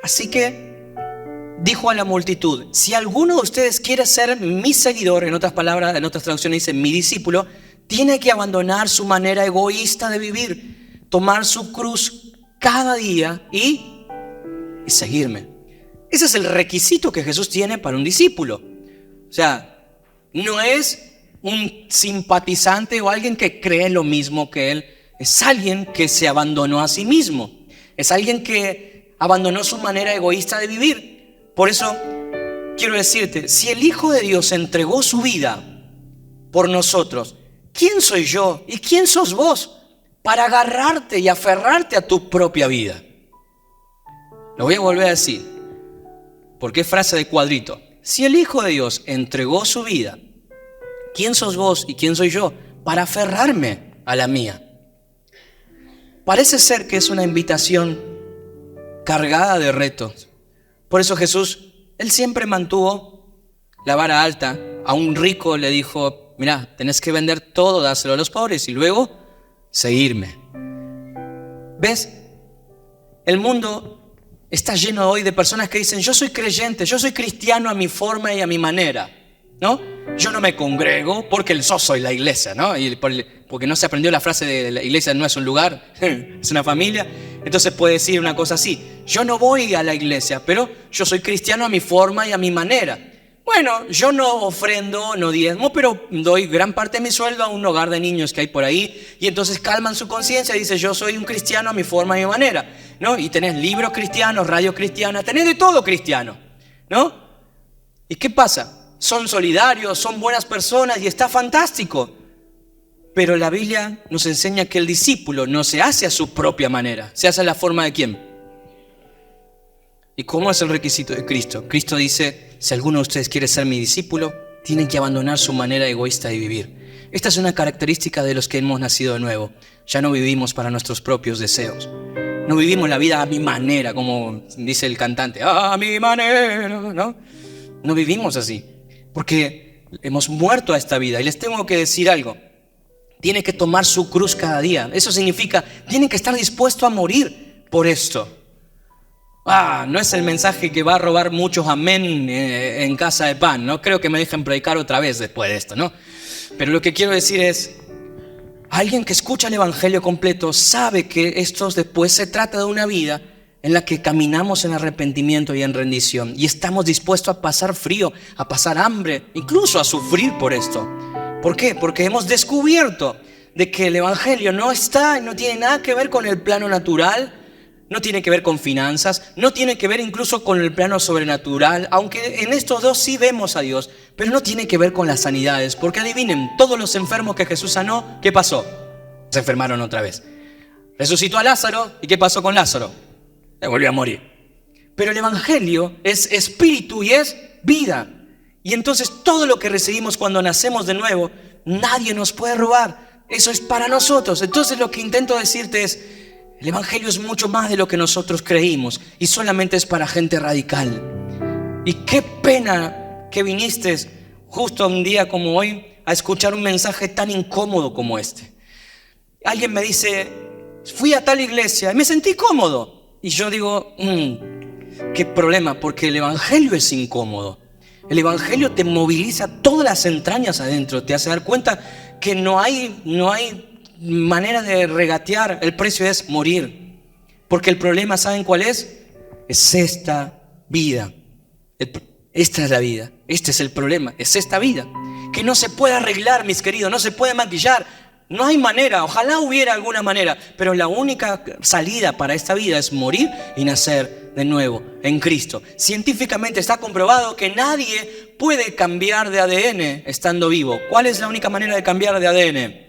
Así que dijo a la multitud: si alguno de ustedes quiere ser mi seguidor, en otras palabras, en otras traducciones dice mi discípulo, tiene que abandonar su manera egoísta de vivir, tomar su cruz cada día y seguirme. Ese es el requisito que Jesús tiene para un discípulo. O sea, no es un simpatizante o alguien que cree lo mismo que él. Es alguien que se abandonó a sí mismo. Es alguien que abandonó su manera egoísta de vivir. Por eso quiero decirte, si el Hijo de Dios entregó su vida por nosotros, ¿quién soy yo y quién sos vos para agarrarte y aferrarte a tu propia vida? Lo voy a volver a decir, porque es frase de cuadrito. Si el Hijo de Dios entregó su vida, ¿quién sos vos y quién soy yo para aferrarme a la mía? Parece ser que es una invitación cargada de retos. Por eso Jesús, Él siempre mantuvo la vara alta. A un rico le dijo: mirá, tenés que vender todo, dáselo a los pobres y luego seguirme. ¿Ves? El mundo está lleno hoy de personas que dicen: yo soy creyente, yo soy cristiano a mi forma y a mi manera, ¿no? Yo no me congrego porque yo soy la iglesia, ¿no? Y porque no se aprendió la frase de la iglesia no es un lugar, es una familia. Entonces puede decir una cosa así: yo no voy a la iglesia, pero yo soy cristiano a mi forma y a mi manera. Bueno, yo no ofrendo, no diezmo, pero doy gran parte de mi sueldo a un hogar de niños que hay por ahí. Y entonces calman su conciencia y dicen: yo soy un cristiano a mi forma y a mi manera, ¿no? Y tenés libros cristianos, radio cristiana, tenés de todo cristiano, ¿no? ¿Y qué pasa? Son solidarios, son buenas personas y está fantástico. Pero la Biblia nos enseña que el discípulo no se hace a su propia manera, se hace a la forma de ¿quién? ¿Y cómo es el requisito de Cristo? Cristo dice: si alguno de ustedes quiere ser mi discípulo, tienen que abandonar su manera egoísta de vivir. Esta es una característica de los que hemos nacido de nuevo. Ya no vivimos para nuestros propios deseos. No vivimos la vida a mi manera, como dice el cantante, a mi manera, ¿no? No vivimos así, porque hemos muerto a esta vida. Y les tengo que decir algo: tiene que tomar su cruz cada día. Eso significa, tiene que estar dispuesto a morir por esto. No es el mensaje que va a robar muchos amén en casa de pan, ¿no? Creo que me dejen predicar otra vez después de esto, ¿no? Pero lo que quiero decir es, alguien que escucha el evangelio completo sabe que esto después se trata de una vida en la que caminamos en arrepentimiento y en rendición y estamos dispuestos a pasar frío, a pasar hambre, incluso a sufrir por esto. ¿Por qué? Porque hemos descubierto de que el evangelio no tiene nada que ver con el plano natural. No tiene que ver con finanzas, no tiene que ver incluso con el plano sobrenatural, aunque en estos dos sí vemos a Dios, pero no tiene que ver con las sanidades, porque adivinen, todos los enfermos que Jesús sanó, ¿qué pasó? Se enfermaron otra vez. Resucitó a Lázaro, ¿y qué pasó con Lázaro? Se volvió a morir. Pero el evangelio es espíritu y es vida. Y entonces todo lo que recibimos cuando nacemos de nuevo, nadie nos puede robar. Eso es para nosotros. Entonces lo que intento decirte es: el evangelio es mucho más de lo que nosotros creímos y solamente es para gente radical. Y qué pena que viniste justo un día como hoy a escuchar un mensaje tan incómodo como este. Alguien me dice: fui a tal iglesia y me sentí cómodo. Y yo digo, qué problema, porque el evangelio es incómodo. El evangelio te moviliza todas las entrañas adentro, te hace dar cuenta que no hay manera de regatear. El precio es morir, porque el problema, ¿saben cuál es? Es esta vida. Esta es la vida, este es el problema, es esta vida que no se puede arreglar, mis queridos, no se puede maquillar, no hay manera. Ojalá hubiera alguna manera, pero la única salida para esta vida es morir y nacer de nuevo en Cristo. Científicamente está comprobado que nadie puede cambiar de ADN estando vivo. ¿Cuál es la única manera de cambiar de ADN?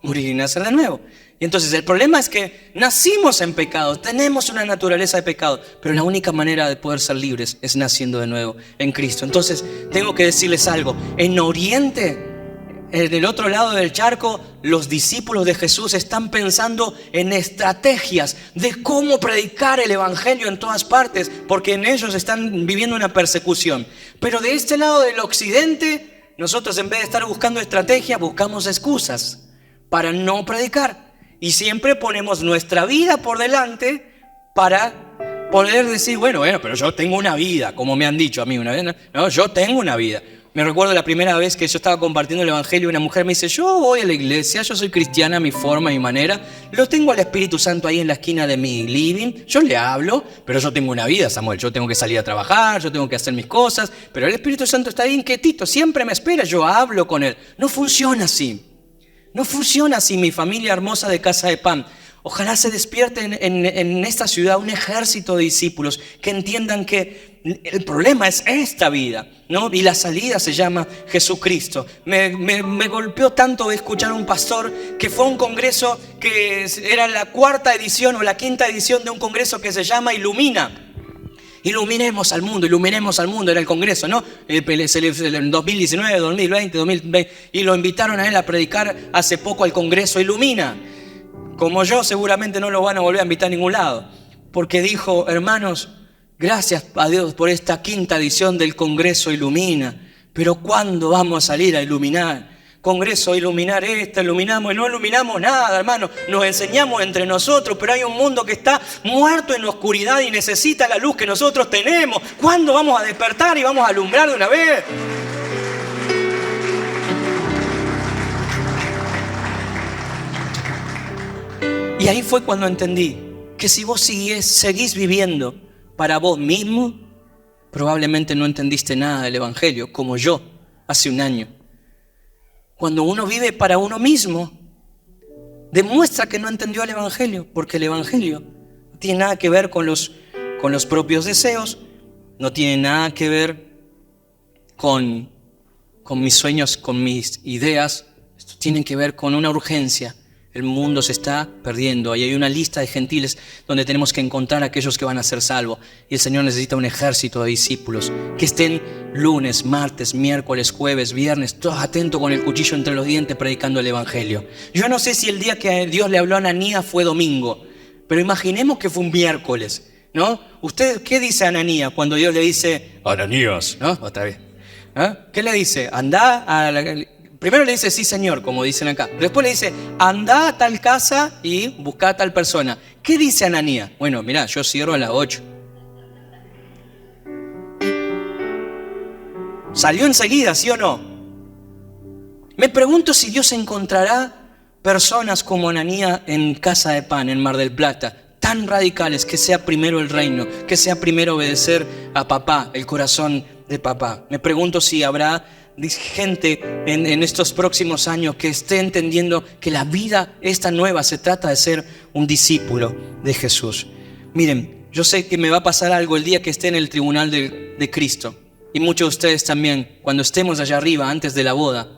Morir y nacer de nuevo. Y entonces el problema es que nacimos en pecado, tenemos una naturaleza de pecado, pero la única manera de poder ser libres es naciendo de nuevo en Cristo. Entonces tengo que decirles algo: en Oriente en el otro lado del charco, los discípulos de Jesús están pensando en estrategias de cómo predicar el evangelio en todas partes, porque en ellos están viviendo una persecución. Pero de este lado del occidente, nosotros en vez de estar buscando estrategias, buscamos excusas para no predicar. Y siempre ponemos nuestra vida por delante para poder decir, bueno, pero yo tengo una vida, como me han dicho a mí una vez. No, yo tengo una vida. Me recuerdo la primera vez que yo estaba compartiendo el evangelio y una mujer me dice, yo voy a la iglesia, yo soy cristiana a mi forma, a mi manera, lo tengo al Espíritu Santo ahí en la esquina de mi living, yo le hablo, pero yo tengo una vida, Samuel, yo tengo que salir a trabajar, yo tengo que hacer mis cosas, pero el Espíritu Santo está ahí inquietito, siempre me espera, yo hablo con él. No funciona así, no funciona así, mi familia hermosa de Casa de Pan. Ojalá se despierte en esta ciudad un ejército de discípulos que entiendan que el problema es esta vida, ¿no? Y la salida se llama Jesucristo. Me golpeó tanto escuchar a un pastor que fue a un congreso que era la cuarta edición o la quinta edición de un congreso que se llama Ilumina. Iluminemos al mundo, era el congreso, ¿no? En 2019, 2020, y lo invitaron a él a predicar hace poco al congreso Ilumina. Como yo, seguramente no lo van a volver a invitar a ningún lado. Porque dijo, hermanos, gracias a Dios por esta quinta edición del Congreso Ilumina. Pero ¿cuándo vamos a salir a iluminar? Congreso, iluminar iluminamos y no iluminamos nada, hermanos. Nos enseñamos entre nosotros, pero hay un mundo que está muerto en la oscuridad y necesita la luz que nosotros tenemos. ¿Cuándo vamos a despertar y vamos a alumbrar de una vez? Y ahí fue cuando entendí que si vos seguís viviendo para vos mismo, probablemente no entendiste nada del evangelio, como yo hace un año. Cuando uno vive para uno mismo, demuestra que no entendió el evangelio, porque el evangelio no tiene nada que ver con los propios deseos, no tiene nada que ver con mis sueños, con mis ideas. Esto tiene que ver con una urgencia. El mundo se está perdiendo. Ahí hay una lista de gentiles donde tenemos que encontrar a aquellos que van a ser salvos. Y el Señor necesita un ejército de discípulos que estén lunes, martes, miércoles, jueves, viernes, todos atentos con el cuchillo entre los dientes predicando el evangelio. Yo no sé si el día que Dios le habló a Ananías fue domingo, pero imaginemos que fue un miércoles, ¿no? ¿Usted qué dice a Ananías cuando Dios le dice, Ananías, ¿no? Otra vez. ¿Ah? ¿Qué le dice? Andá a la... Primero le dice, sí señor, como dicen acá. Después le dice, andá a tal casa y buscá a tal persona. ¿Qué dice Ananías? Bueno, mirá, yo cierro a las 8. Salió enseguida, ¿sí o no? Me pregunto si Dios encontrará personas como Ananías en Casa de Pan, en Mar del Plata, tan radicales, que sea primero el reino, que sea primero obedecer a papá, el corazón de papá. Me pregunto si habrá gente en estos próximos años que esté entendiendo que la vida esta nueva se trata de ser un discípulo de Jesús. Miren, yo sé que me va a pasar algo el día que esté en el tribunal de Cristo, y muchos de ustedes también, cuando estemos allá arriba antes de la boda,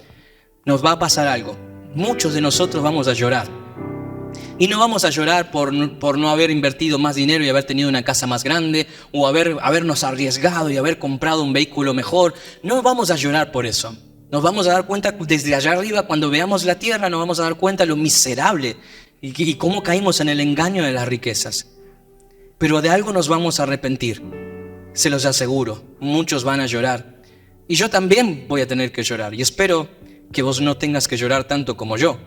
nos va a pasar algo. Muchos de nosotros vamos a llorar. Y no vamos a llorar por no haber invertido más dinero y haber tenido una casa más grande, o habernos arriesgado y haber comprado un vehículo mejor. No vamos a llorar por eso. Nos vamos a dar cuenta desde allá arriba, cuando veamos la tierra, nos vamos a dar cuenta de lo miserable y cómo caímos en el engaño de las riquezas. Pero de algo nos vamos a arrepentir, se los aseguro. Muchos van a llorar. Y yo también voy a tener que llorar. Y espero que vos no tengas que llorar tanto como yo.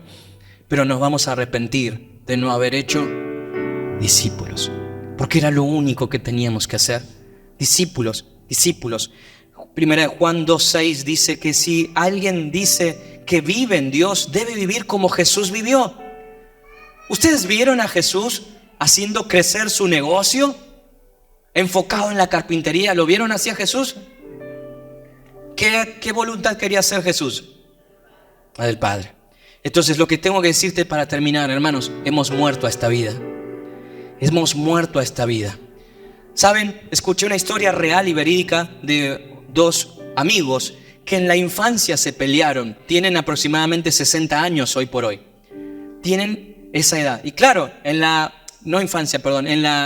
Pero nos vamos a arrepentir de no haber hecho discípulos, porque era lo único que teníamos que hacer. Discípulos. Primera de Juan 2:6 dice que si alguien dice que vive en Dios, debe vivir como Jesús vivió. ¿Ustedes vieron a Jesús haciendo crecer su negocio? Enfocado en la carpintería. ¿Lo vieron así a Jesús? ¿Qué voluntad quería hacer Jesús? La del Padre. Entonces, lo que tengo que decirte para terminar, hermanos, hemos muerto a esta vida. Hemos muerto a esta vida. ¿Saben? Escuché una historia real y verídica de dos amigos que en la infancia se pelearon. Tienen aproximadamente 60 años hoy por hoy. Tienen esa edad. Y claro, en la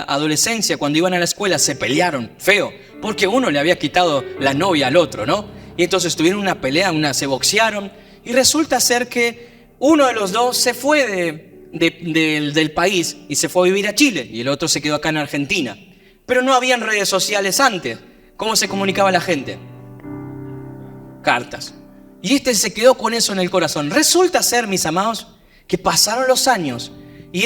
adolescencia, cuando iban a la escuela, se pelearon feo, porque uno le había quitado la novia al otro, ¿no? Y entonces tuvieron una pelea, se boxearon. Y resulta ser que uno de los dos se fue del país y se fue a vivir a Chile y el otro se quedó acá en Argentina. Pero no habían redes sociales antes. ¿Cómo se comunicaba la gente? Cartas. Y este se quedó con eso en el corazón. Resulta ser, mis amados, que pasaron los años y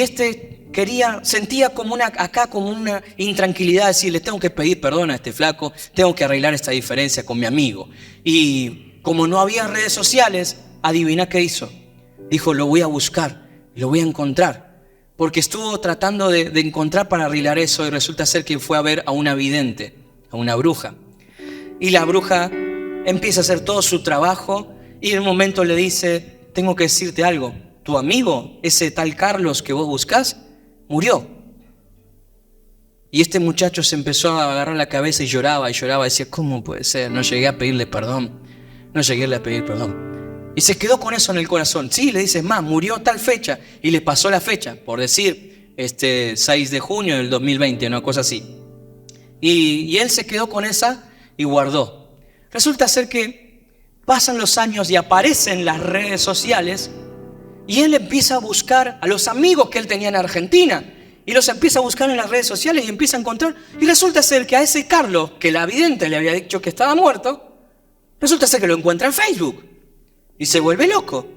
sentía como una intranquilidad, decir, le tengo que pedir perdón a este flaco, tengo que arreglar esta diferencia con mi amigo. Y como no había redes sociales, adivina qué hizo. Dijo, lo voy a buscar, lo voy a encontrar. Porque estuvo tratando de encontrar para arreglar eso y resulta ser que fue a ver a una vidente, a una bruja. Y la bruja empieza a hacer todo su trabajo y en un momento le dice, tengo que decirte algo, tu amigo, ese tal Carlos que vos buscás, murió. Y este muchacho se empezó a agarrar la cabeza y lloraba, decía, ¿cómo puede ser? No llegué a pedirle perdón, Y se quedó con eso en el corazón. Sí, le dices, murió tal fecha, y le pasó la fecha, por decir, 6 de junio del 2020, una cosa así. Y él se quedó con esa y guardó. Resulta ser que pasan los años y aparecen las redes sociales y él empieza a buscar a los amigos que él tenía en Argentina y los empieza a buscar en las redes sociales y empieza a encontrar y resulta ser que a ese Carlos que la vidente le había dicho que estaba muerto, resulta ser que lo encuentra en Facebook y se vuelve loco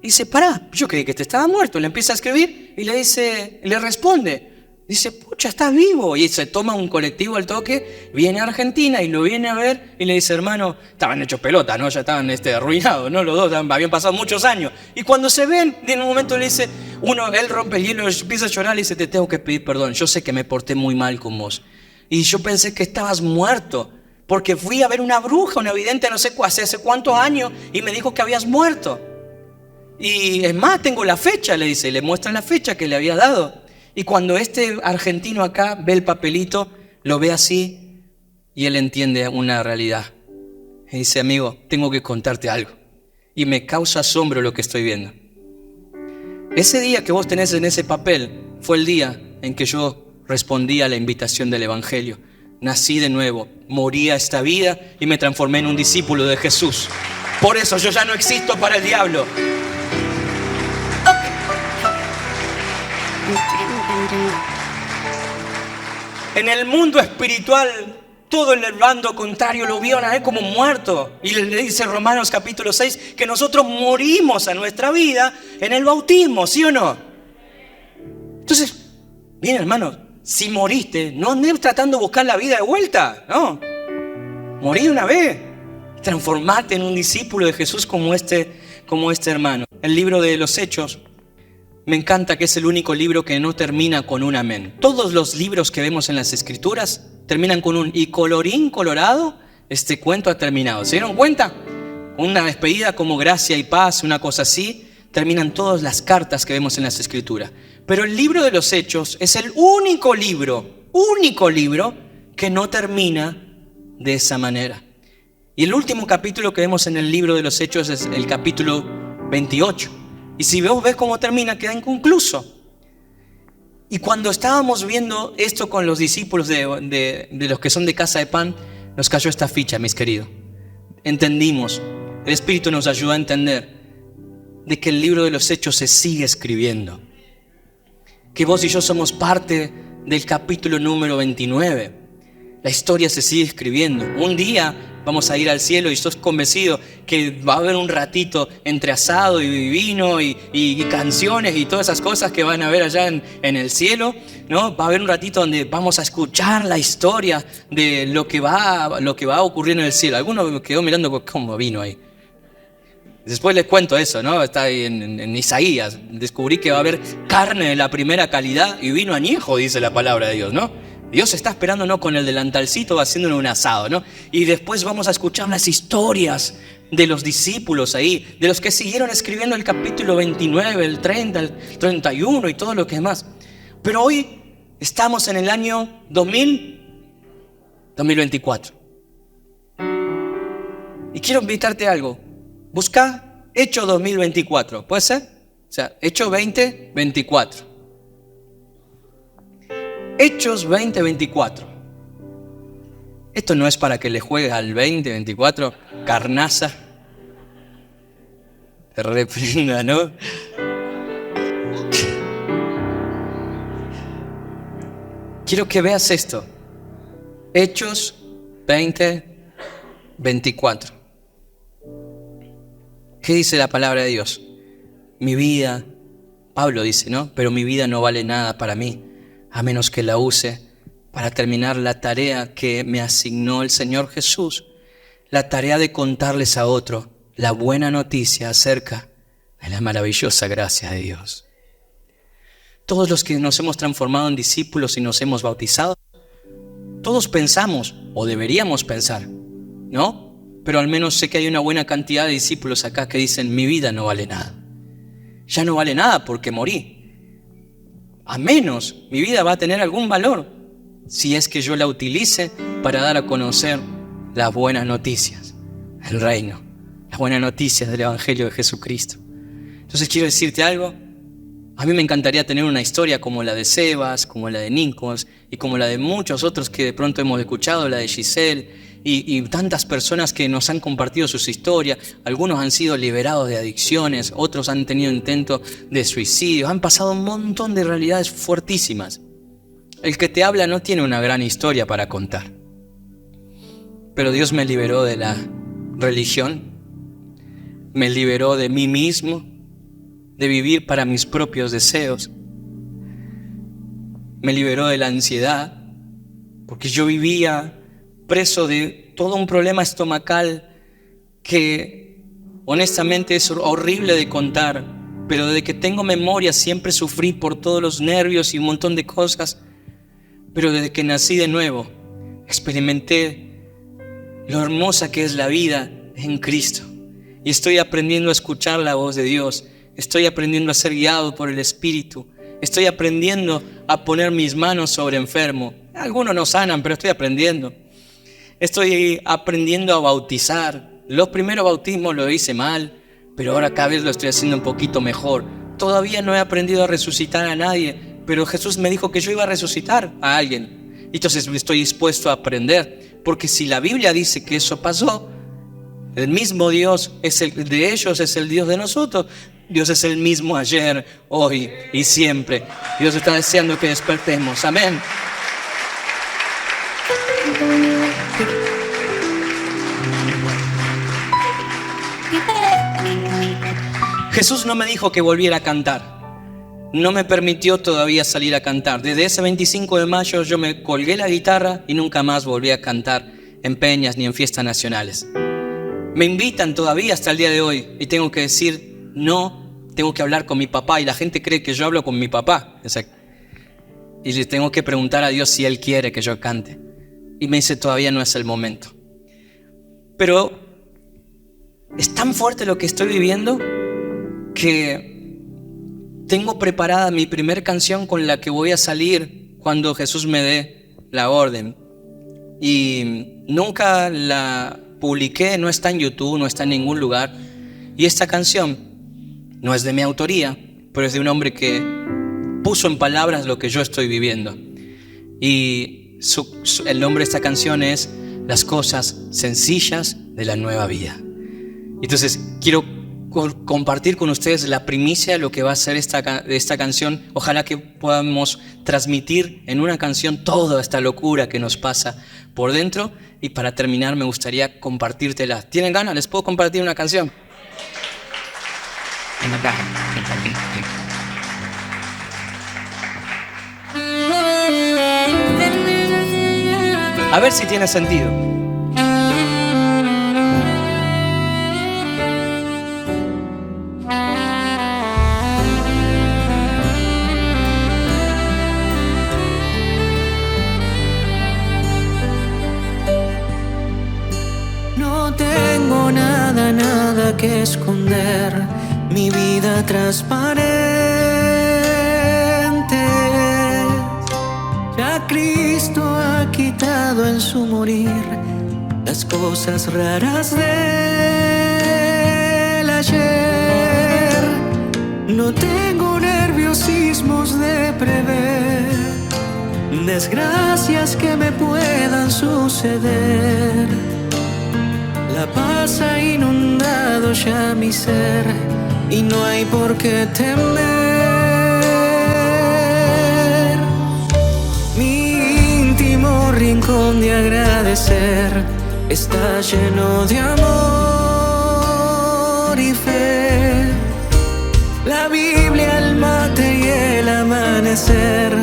y dice, pará, yo creí que este estaba muerto. Le empieza a escribir y le responde. Dice, pucha, estás vivo. Y se toma un colectivo al toque, viene a Argentina y lo viene a ver y le dice, hermano, estaban hechos pelota, ¿no? Ya estaban arruinados, ¿no? Los dos habían pasado muchos años. Y cuando se ven, en un momento le dice, él rompe el hielo, empieza a llorar y dice, te tengo que pedir perdón. Yo sé que me porté muy mal con vos. Y yo pensé que estabas muerto, porque fui a ver una bruja, una vidente, no sé hace cuántos años, y me dijo que habías muerto. Y es más, tengo la fecha, le dice, y le muestra la fecha que le había dado. Y cuando este argentino acá ve el papelito, lo ve así y él entiende una realidad. Y dice, amigo, tengo que contarte algo. Y me causa asombro lo que estoy viendo. Ese día que vos tenés en ese papel fue el día en que yo respondí a la invitación del Evangelio. Nací de nuevo, morí a esta vida y me transformé en un discípulo de Jesús. Por eso yo ya no existo para el diablo. En el mundo espiritual, todo el bando contrario lo vieron a él como muerto. Y le dice Romanos capítulo 6 que nosotros morimos a nuestra vida en el bautismo, ¿sí o no? Entonces, bien hermano, si moriste, no andes tratando de buscar la vida de vuelta, no. Morí una vez, transformate en un discípulo de Jesús como este hermano. El libro de los Hechos, me encanta que es el único libro que no termina con un amén. Todos los libros que vemos en las Escrituras terminan con un y colorín colorado, este cuento ha terminado. ¿Se dieron cuenta? Una despedida como gracia y paz, una cosa así, terminan todas las cartas que vemos en las Escrituras. Pero el libro de los Hechos es el único libro que no termina de esa manera. Y el último capítulo que vemos en el libro de los Hechos es el capítulo 28. Y si vos ves cómo termina, queda inconcluso. Y cuando estábamos viendo esto con los discípulos de los que son de Casa de Pan, nos cayó esta ficha, mis queridos. Entendimos, el Espíritu nos ayudó a entender de que el libro de los Hechos se sigue escribiendo. Que vos y yo somos parte del capítulo número 29. La historia se sigue escribiendo. Un día vamos a ir al cielo y sos convencido que va a haber un ratito entre asado y vino y canciones y todas esas cosas que van a haber allá en el cielo, ¿no? Va a haber un ratito donde vamos a escuchar la historia de lo que va a ocurrir en el cielo. Alguno me quedó mirando cómo vino ahí. Después les cuento eso, ¿no? Está ahí en Isaías. Descubrí que va a haber carne de la primera calidad y vino añejo, dice la palabra de Dios, ¿no? Dios está esperando, ¿no? Con el delantalcito haciéndole un asado, ¿no? Y después vamos a escuchar las historias de los discípulos ahí, de los que siguieron escribiendo el capítulo 29, el 30, el 31 y todo lo que más. Pero hoy estamos en el año 2024. Y quiero invitarte a algo. Busca Hechos 2024, ¿puede ser? O sea, Hechos 2024. Hechos 2024. Esto no es para que le juegues al 2024, carnaza. te reprenda, ¿no? Quiero que veas esto. Hechos 20:24. ¿Qué dice la palabra de Dios? Mi vida, Pablo dice, ¿no? Pero mi vida no vale nada para mí, a menos que la use para terminar la tarea que me asignó el Señor Jesús. La tarea de contarles a otro la buena noticia acerca de la maravillosa gracia de Dios. Todos los que nos hemos transformado en discípulos y nos hemos bautizado, todos pensamos, o deberíamos pensar, ¿no? Pero al menos sé que hay una buena cantidad de discípulos acá que dicen, mi vida no vale nada. Ya no vale nada porque morí. A menos mi vida va a tener algún valor si es que yo la utilice para dar a conocer las buenas noticias del reino, las buenas noticias del Evangelio de Jesucristo. Entonces quiero decirte algo. A mí me encantaría tener una historia como la de Sebas, como la de Nichols y como la de muchos otros que de pronto hemos escuchado, la de Giselle y tantas personas que nos han compartido sus historias. Algunos han sido liberados de adicciones, otros han tenido intentos de suicidio, han pasado un montón de realidades fuertísimas. El que te habla no tiene una gran historia para contar. Pero Dios me liberó de la religión, me liberó de mí mismo, de vivir para mis propios deseos. Me liberó de la ansiedad, porque yo vivía preso de todo un problema estomacal que honestamente es horrible de contar, pero desde que tengo memoria siempre sufrí por todos los nervios y un montón de cosas. Pero desde que nací de nuevo, experimenté lo hermosa que es la vida en Cristo. Y estoy aprendiendo a escuchar la voz de Dios. Estoy aprendiendo a ser guiado por el Espíritu. Estoy aprendiendo a poner mis manos sobre enfermos. Algunos no sanan, pero estoy aprendiendo. Estoy aprendiendo a bautizar. Los primeros bautismos lo hice mal, pero ahora cada vez lo estoy haciendo un poquito mejor. Todavía no he aprendido a resucitar a nadie, pero Jesús me dijo que yo iba a resucitar a alguien. Entonces estoy dispuesto a aprender, porque si la Biblia dice que eso pasó, el mismo Dios es el de ellos, es el Dios de nosotros. Dios es el mismo ayer, hoy y siempre. Dios está deseando que despertemos. Amén. Jesús no me dijo que volviera a cantar. No me permitió todavía salir a cantar. Desde ese 25 de mayo yo me colgué la guitarra y nunca más volví a cantar en peñas ni en fiestas nacionales. Me invitan todavía hasta el día de hoy y tengo que decir no, tengo que hablar con mi papá y la gente cree que yo hablo con mi papá. Y le tengo que preguntar a Dios si Él quiere que yo cante. Y me dice todavía no es el momento. Pero es tan fuerte lo que estoy viviendo que tengo preparada mi primer canción con la que voy a salir cuando Jesús me dé la orden. Y nunca la publiqué, no está en YouTube, no está en ningún lugar. Y esta canción no es de mi autoría, pero es de un hombre que puso en palabras lo que yo estoy viviendo. Y el nombre de esta canción es Las cosas sencillas de la nueva vida. Entonces quiero compartir con ustedes la primicia de lo que va a ser esta canción. Ojalá que podamos transmitir en una canción toda esta locura que nos pasa por dentro. Y para terminar me gustaría compartírtela. ¿Tienen ganas? ¿Les puedo compartir una canción? A ver si tiene sentido. No tengo nada que esconder, mi vida transparente. Ya Cristo ha quitado en su morir las cosas raras del ayer. No tengo nerviosismos de prever desgracias que me puedan suceder. La paz ha inundado ya mi ser, y no hay por qué temer. Mi íntimo rincón de agradecer está lleno de amor y fe. La Biblia, el mate y el amanecer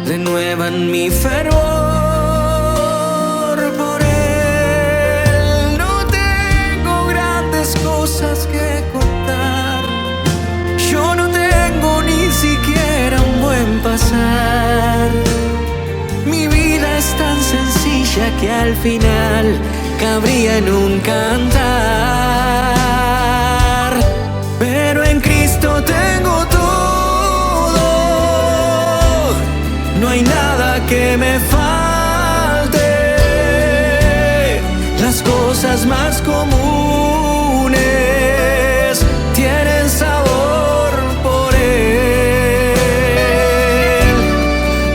renuevan mi fervor por él. No tengo grandes cosas que contar, yo no tengo ni siquiera un buen pasar. Mi vida es tan sencilla que al final cabría en un cantar. Pero en Cristo tengo todo, no hay nada que me falte. Las cosas más comunes tienen sabor por él.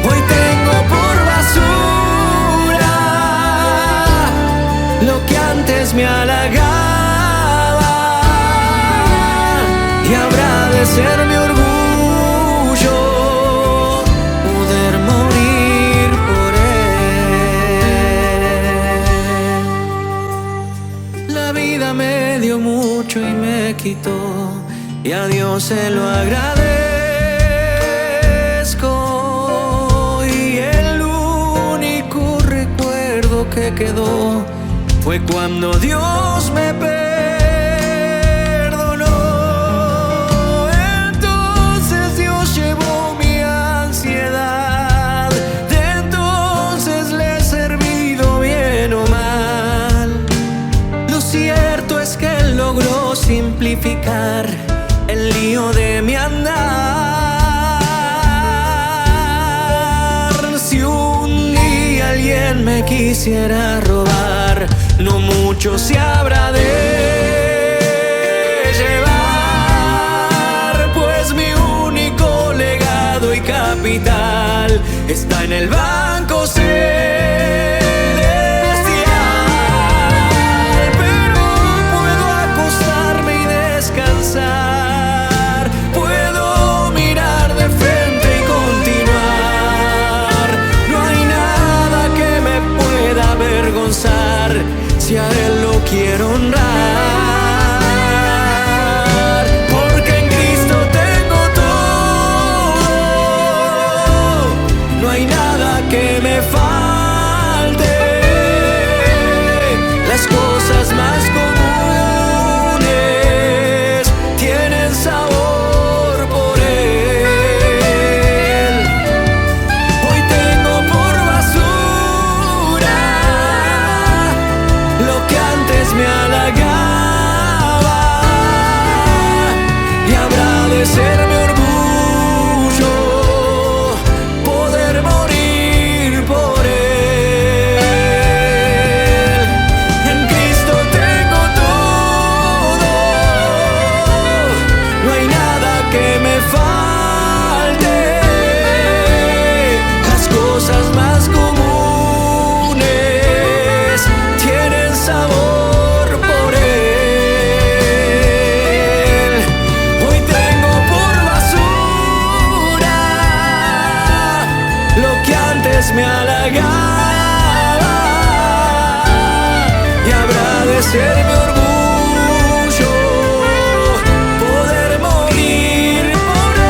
Hoy tengo por basura lo que antes me halagaba, y habrá de ser mi orgullo poder morir por él. La vida me dio mucho y me quitó, y a Dios se lo agradezco. Y el único recuerdo que quedó fue cuando Dios me perdonó. Entonces Dios llevó mi ansiedad, de entonces le he servido bien o mal. Lo cierto es que Él logró simplificar el lío de mi andar. Si un día alguien me quisiera robar, no mucho se habrá de llevar, pues mi único legado y capital está en el banco celestial. Pero puedo acostarme y descansar, puedo mirar de frente y continuar. No hay nada que me pueda avergonzar si a Él lo quiero honrar. Porque en Cristo tengo todo, no hay nada que me falte. Las cosas más comunes tienen sabor por él. Hoy tengo por basura lo que antes me halagaba, y habrá de ser mi orgullo poder morir por él. En Cristo tengo todo, no hay nada que me falte. Las cosas más comunes tienen sabor por él. Hoy tengo por basura lo que antes me halagaba, y habrá de ser mi orgullo poder morir por él.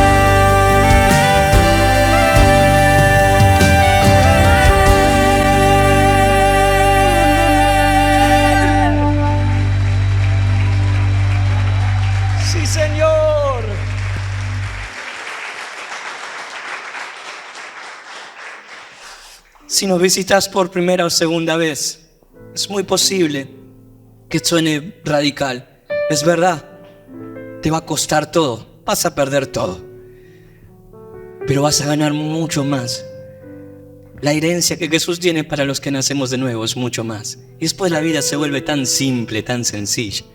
Sí, Señor. Si nos visitas por primera o segunda vez, es muy posible que suene radical. Es verdad, te va a costar todo, vas a perder todo, pero vas a ganar mucho más. La herencia que Jesús tiene para los que nacemos de nuevo es mucho más. Y después la vida se vuelve tan simple, tan sencilla.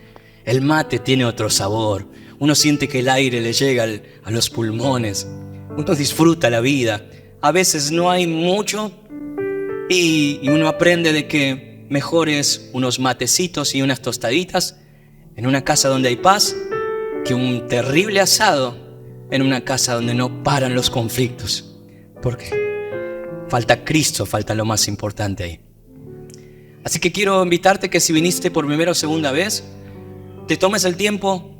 El mate tiene otro sabor. Uno siente que el aire le llega a los pulmones. Uno disfruta la vida. A veces no hay mucho y uno aprende de que mejor es unos matecitos y unas tostaditas en una casa donde hay paz que un terrible asado en una casa donde no paran los conflictos. Porque falta Cristo, falta lo más importante ahí. Así que quiero invitarte que si viniste por primera o segunda vez, te tomes el tiempo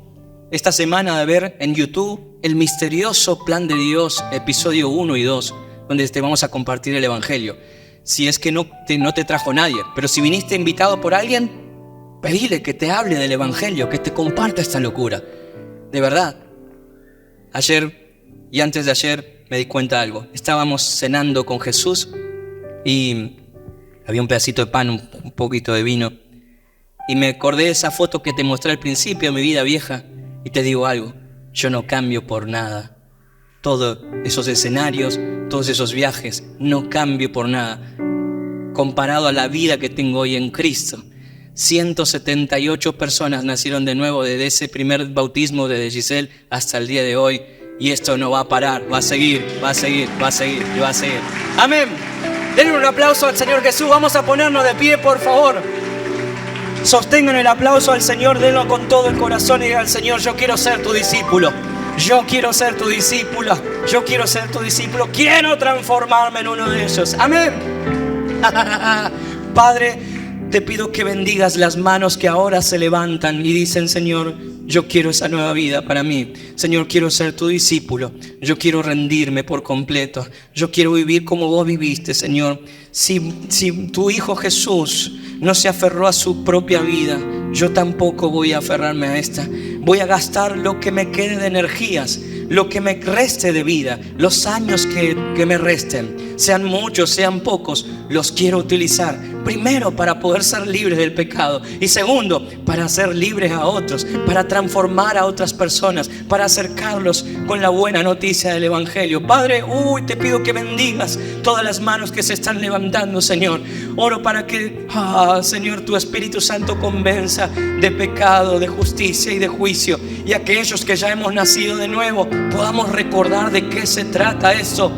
esta semana de ver en YouTube el misterioso plan de Dios, episodio 1 y 2, donde te vamos a compartir el Evangelio. Si es que no te trajo nadie, pero si viniste invitado por alguien, pedile que te hable del Evangelio, que te comparta esta locura. De verdad, ayer y antes de ayer me di cuenta de algo. Estábamos cenando con Jesús y había un pedacito de pan, un poquito de vino. Y me acordé de esa foto que te mostré al principio de mi vida vieja. Y te digo algo, yo no cambio por nada. Todos esos escenarios, todos esos viajes, no cambio por nada. Comparado a la vida que tengo hoy en Cristo. 178 personas nacieron de nuevo desde ese primer bautismo de Giselle hasta el día de hoy. Y esto no va a parar, va a seguir, va a seguir, va a seguir y va a seguir. Amén. Denle un aplauso al Señor Jesús. Vamos a ponernos de pie, por favor. Sostengan el aplauso al Señor, denlo con todo el corazón y digan: Señor, yo quiero ser tu discípulo. Yo quiero ser tu discípula. Yo quiero ser tu discípulo. Quiero transformarme en uno de ellos. Amén. Padre, te pido que bendigas las manos que ahora se levantan y dicen: Señor, yo quiero esa nueva vida para mí. Señor, quiero ser tu discípulo. Yo quiero rendirme por completo. Yo quiero vivir como vos viviste, Señor. Si tu Hijo Jesús no se aferró a su propia vida, yo tampoco voy a aferrarme a esta. Voy a gastar lo que me quede de energías, lo que me reste de vida, los años que me resten, sean muchos, sean pocos, los quiero utilizar. Primero, para poder ser libres del pecado. Y segundo, para hacer libres a otros, para transformar a otras personas, para acercarlos con la buena noticia del Evangelio. Padre, te pido que bendigas todas las manos que se están levantando, Señor. Oro para que, Señor, tu Espíritu Santo convenza de pecado, de justicia y de juicio. Y aquellos que ya hemos nacido de nuevo, podamos recordar de qué se trata eso.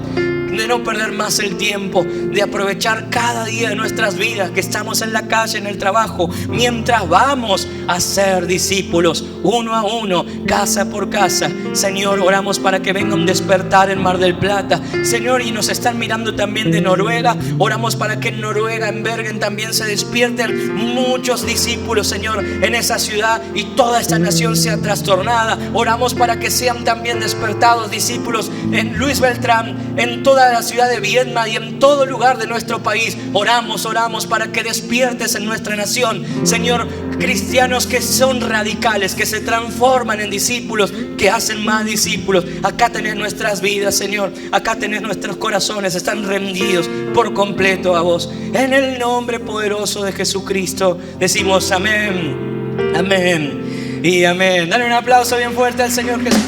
De no perder más el tiempo, de aprovechar cada día de nuestras vidas que estamos en la calle, en el trabajo, mientras vamos a ser discípulos, uno a uno, casa por casa. Señor, oramos para que venga un despertar en Mar del Plata, Señor, y nos están mirando también de Noruega. Oramos para que en Noruega, en Bergen, también se despierten muchos discípulos, Señor, en esa ciudad, y toda esta nación sea trastornada. Oramos para que sean también despertados discípulos en Luis Beltrán, en toda la ciudad de Viedma y en todo lugar de nuestro país. Oramos para que despiertes en nuestra nación, Señor, cristianos que son radicales, que se transforman en discípulos, que hacen más discípulos. Acá tenés nuestras vidas, Señor. Acá tenés nuestros corazones, están rendidos por completo a vos. En el nombre poderoso de Jesucristo decimos amén, amén y amén. Dale un aplauso bien fuerte al Señor Jesús.